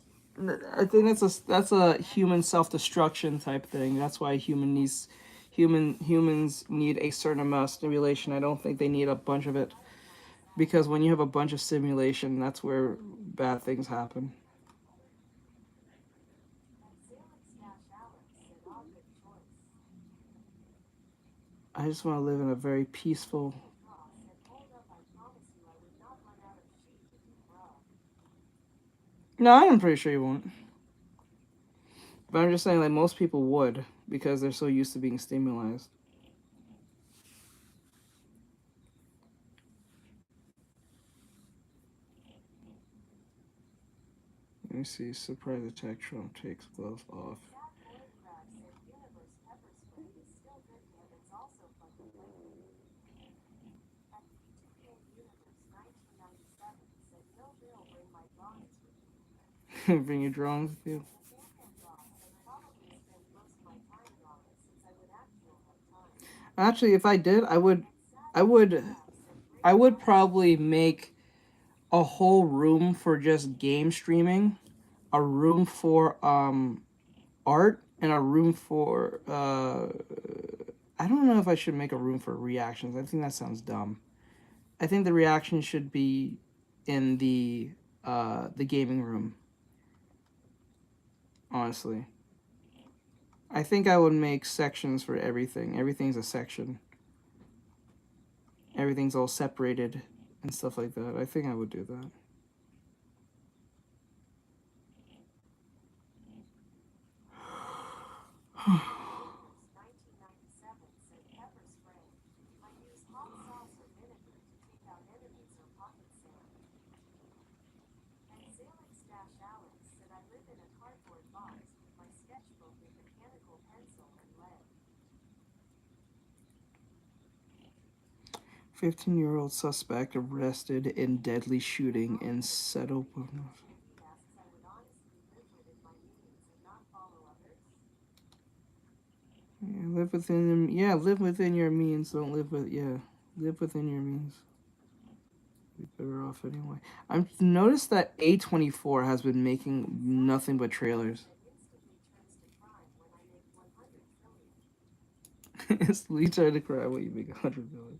I think that's a human self-destruction type thing. That's why humans need a certain amount of stimulation. I don't think they need a bunch of it, because when you have a bunch of stimulation, that's where bad things happen. I just want to live in a very peaceful. No, I'm pretty sure you won't. But I'm just saying, like, most people would, because they're so used to being stimulated. Let me see. Surprise attack. Trump takes gloves off. Bring your drawings with you. Actually, if I did, I would probably make a whole room for just game streaming, a room for art, and a room for I don't know if I should make a room for reactions. I think that sounds dumb. I think the reactions should be in the gaming room. Honestly, I think I would make sections for everything. Everything's a section. Everything's all separated and stuff like that. I think I would do that. "15-year-old suspect arrested in deadly shooting in Seto." Yeah, live within them. Yeah, live within your means. Don't live with. Yeah, live within your means. Be better off anyway. I've noticed that A24 has been making nothing but trailers. It's Lee trying to cry when you make 100 million.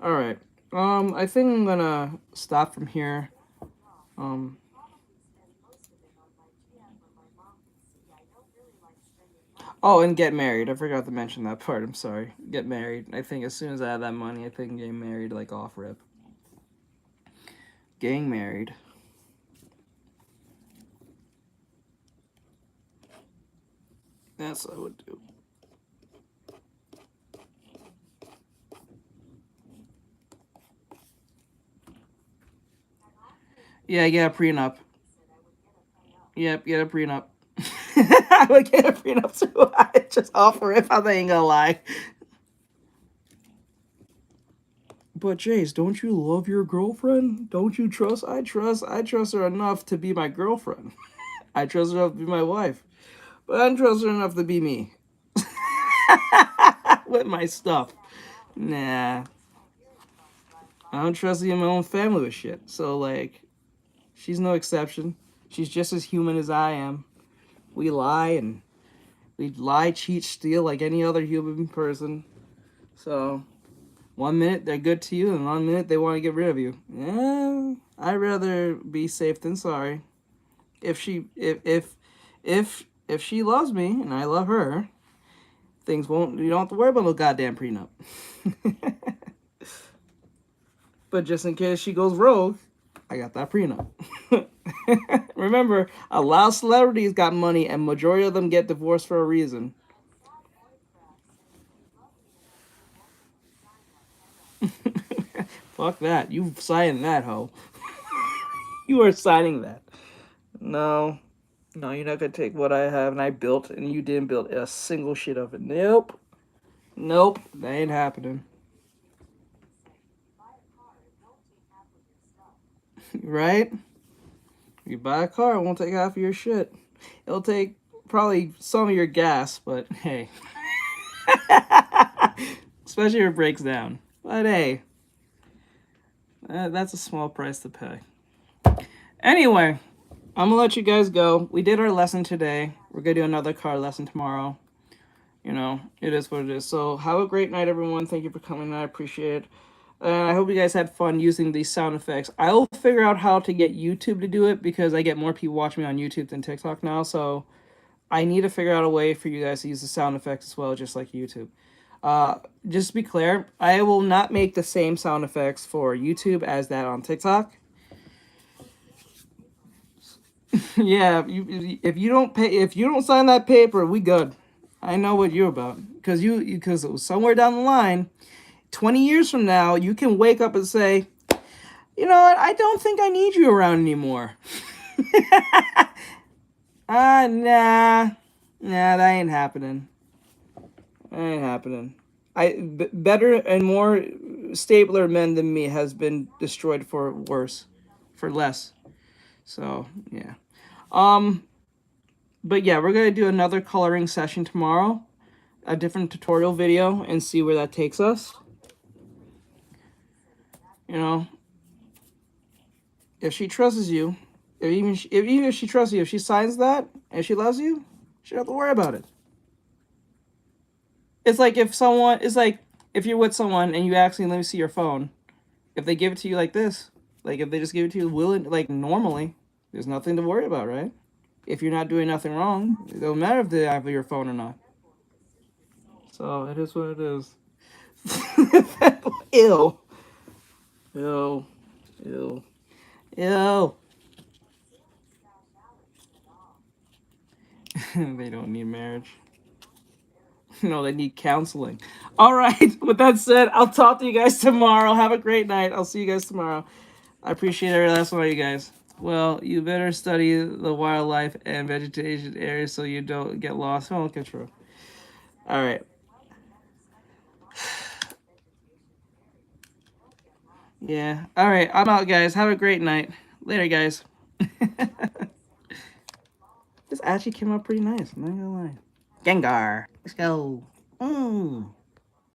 All right. I think I'm gonna stop from here. Oh, and get married. I forgot to mention that part. I'm sorry. Get married. I think as soon as I have that money, I think getting married like off rip. Getting married. That's what I would do. Yeah, get a prenup. Yep, get a prenup. I would get a prenup too. I just offer it. I ain't gonna lie. But Jace, don't you love your girlfriend? Don't you trust? I trust her enough to be my girlfriend. I trust her enough to be my wife. But I don't trust her enough to be me. With my stuff. Nah. I don't trust even my own family with shit. So, like, she's no exception. She's just as human as I am. We lie, cheat, steal like any other human person. So, 1 minute they're good to you, and 1 minute they want to get rid of you. Yeah, I'd rather be safe than sorry. If she loves me and I love her, things won't. You don't have to worry about no goddamn prenup. But just in case she goes rogue, I got that prenup. Remember, a lot of celebrities got money, and majority of them get divorced for a reason. Fuck that. You signed that, ho. You are signing that. No, you're not gonna take what I have and I built, and you didn't build a single shit of it. Nope. That ain't happening. Right? You buy a car, it won't take half of your shit. It'll take probably some of your gas, but hey. Especially if it breaks down. But hey, that's a small price to pay. Anyway, I'm gonna let you guys go. We did our lesson today. We're gonna do another car lesson tomorrow. You know, it is what it is. So have a great night, everyone. Thank you for coming. I appreciate it. I hope you guys had fun using these sound effects. I'll figure out how to get YouTube to do it because I get more people watching me on YouTube than TikTok now. So I need to figure out a way for you guys to use the sound effects as well, just like YouTube. Just to be clear, I will not make the same sound effects for YouTube as that on TikTok. Yeah, if you don't sign that paper, we good. I know what you're about because it was somewhere down the line. 20 years from now, you can wake up and say, you know what, I don't think I need you around anymore. Nah, that ain't happening. Better and more stabler men than me has been destroyed for less. So, yeah. But yeah, we're going to do another coloring session tomorrow. A different tutorial video and see where that takes us. You know, if she trusts you, even if she trusts you, if she signs that and she loves you, she don't have to worry about it. It's like if you're with someone and you actually let me see your phone, if they give it to you like this, like if they just give it to you like normally, there's nothing to worry about, right? If you're not doing nothing wrong, it don't matter if they have your phone or not. So it is what it is. Ew. They don't need marriage. No, they need counseling. All right. With that said, I'll talk to you guys tomorrow. Have a great night. I'll see you guys tomorrow. I appreciate every last one of you guys. Well, you better study the wildlife and vegetation areas so you don't get lost. Oh, okay, true. All right. Yeah. All right. I'm out, guys. Have a great night. Later, guys. This actually came out pretty nice. I'm not gonna lie. Gengar. Let's go.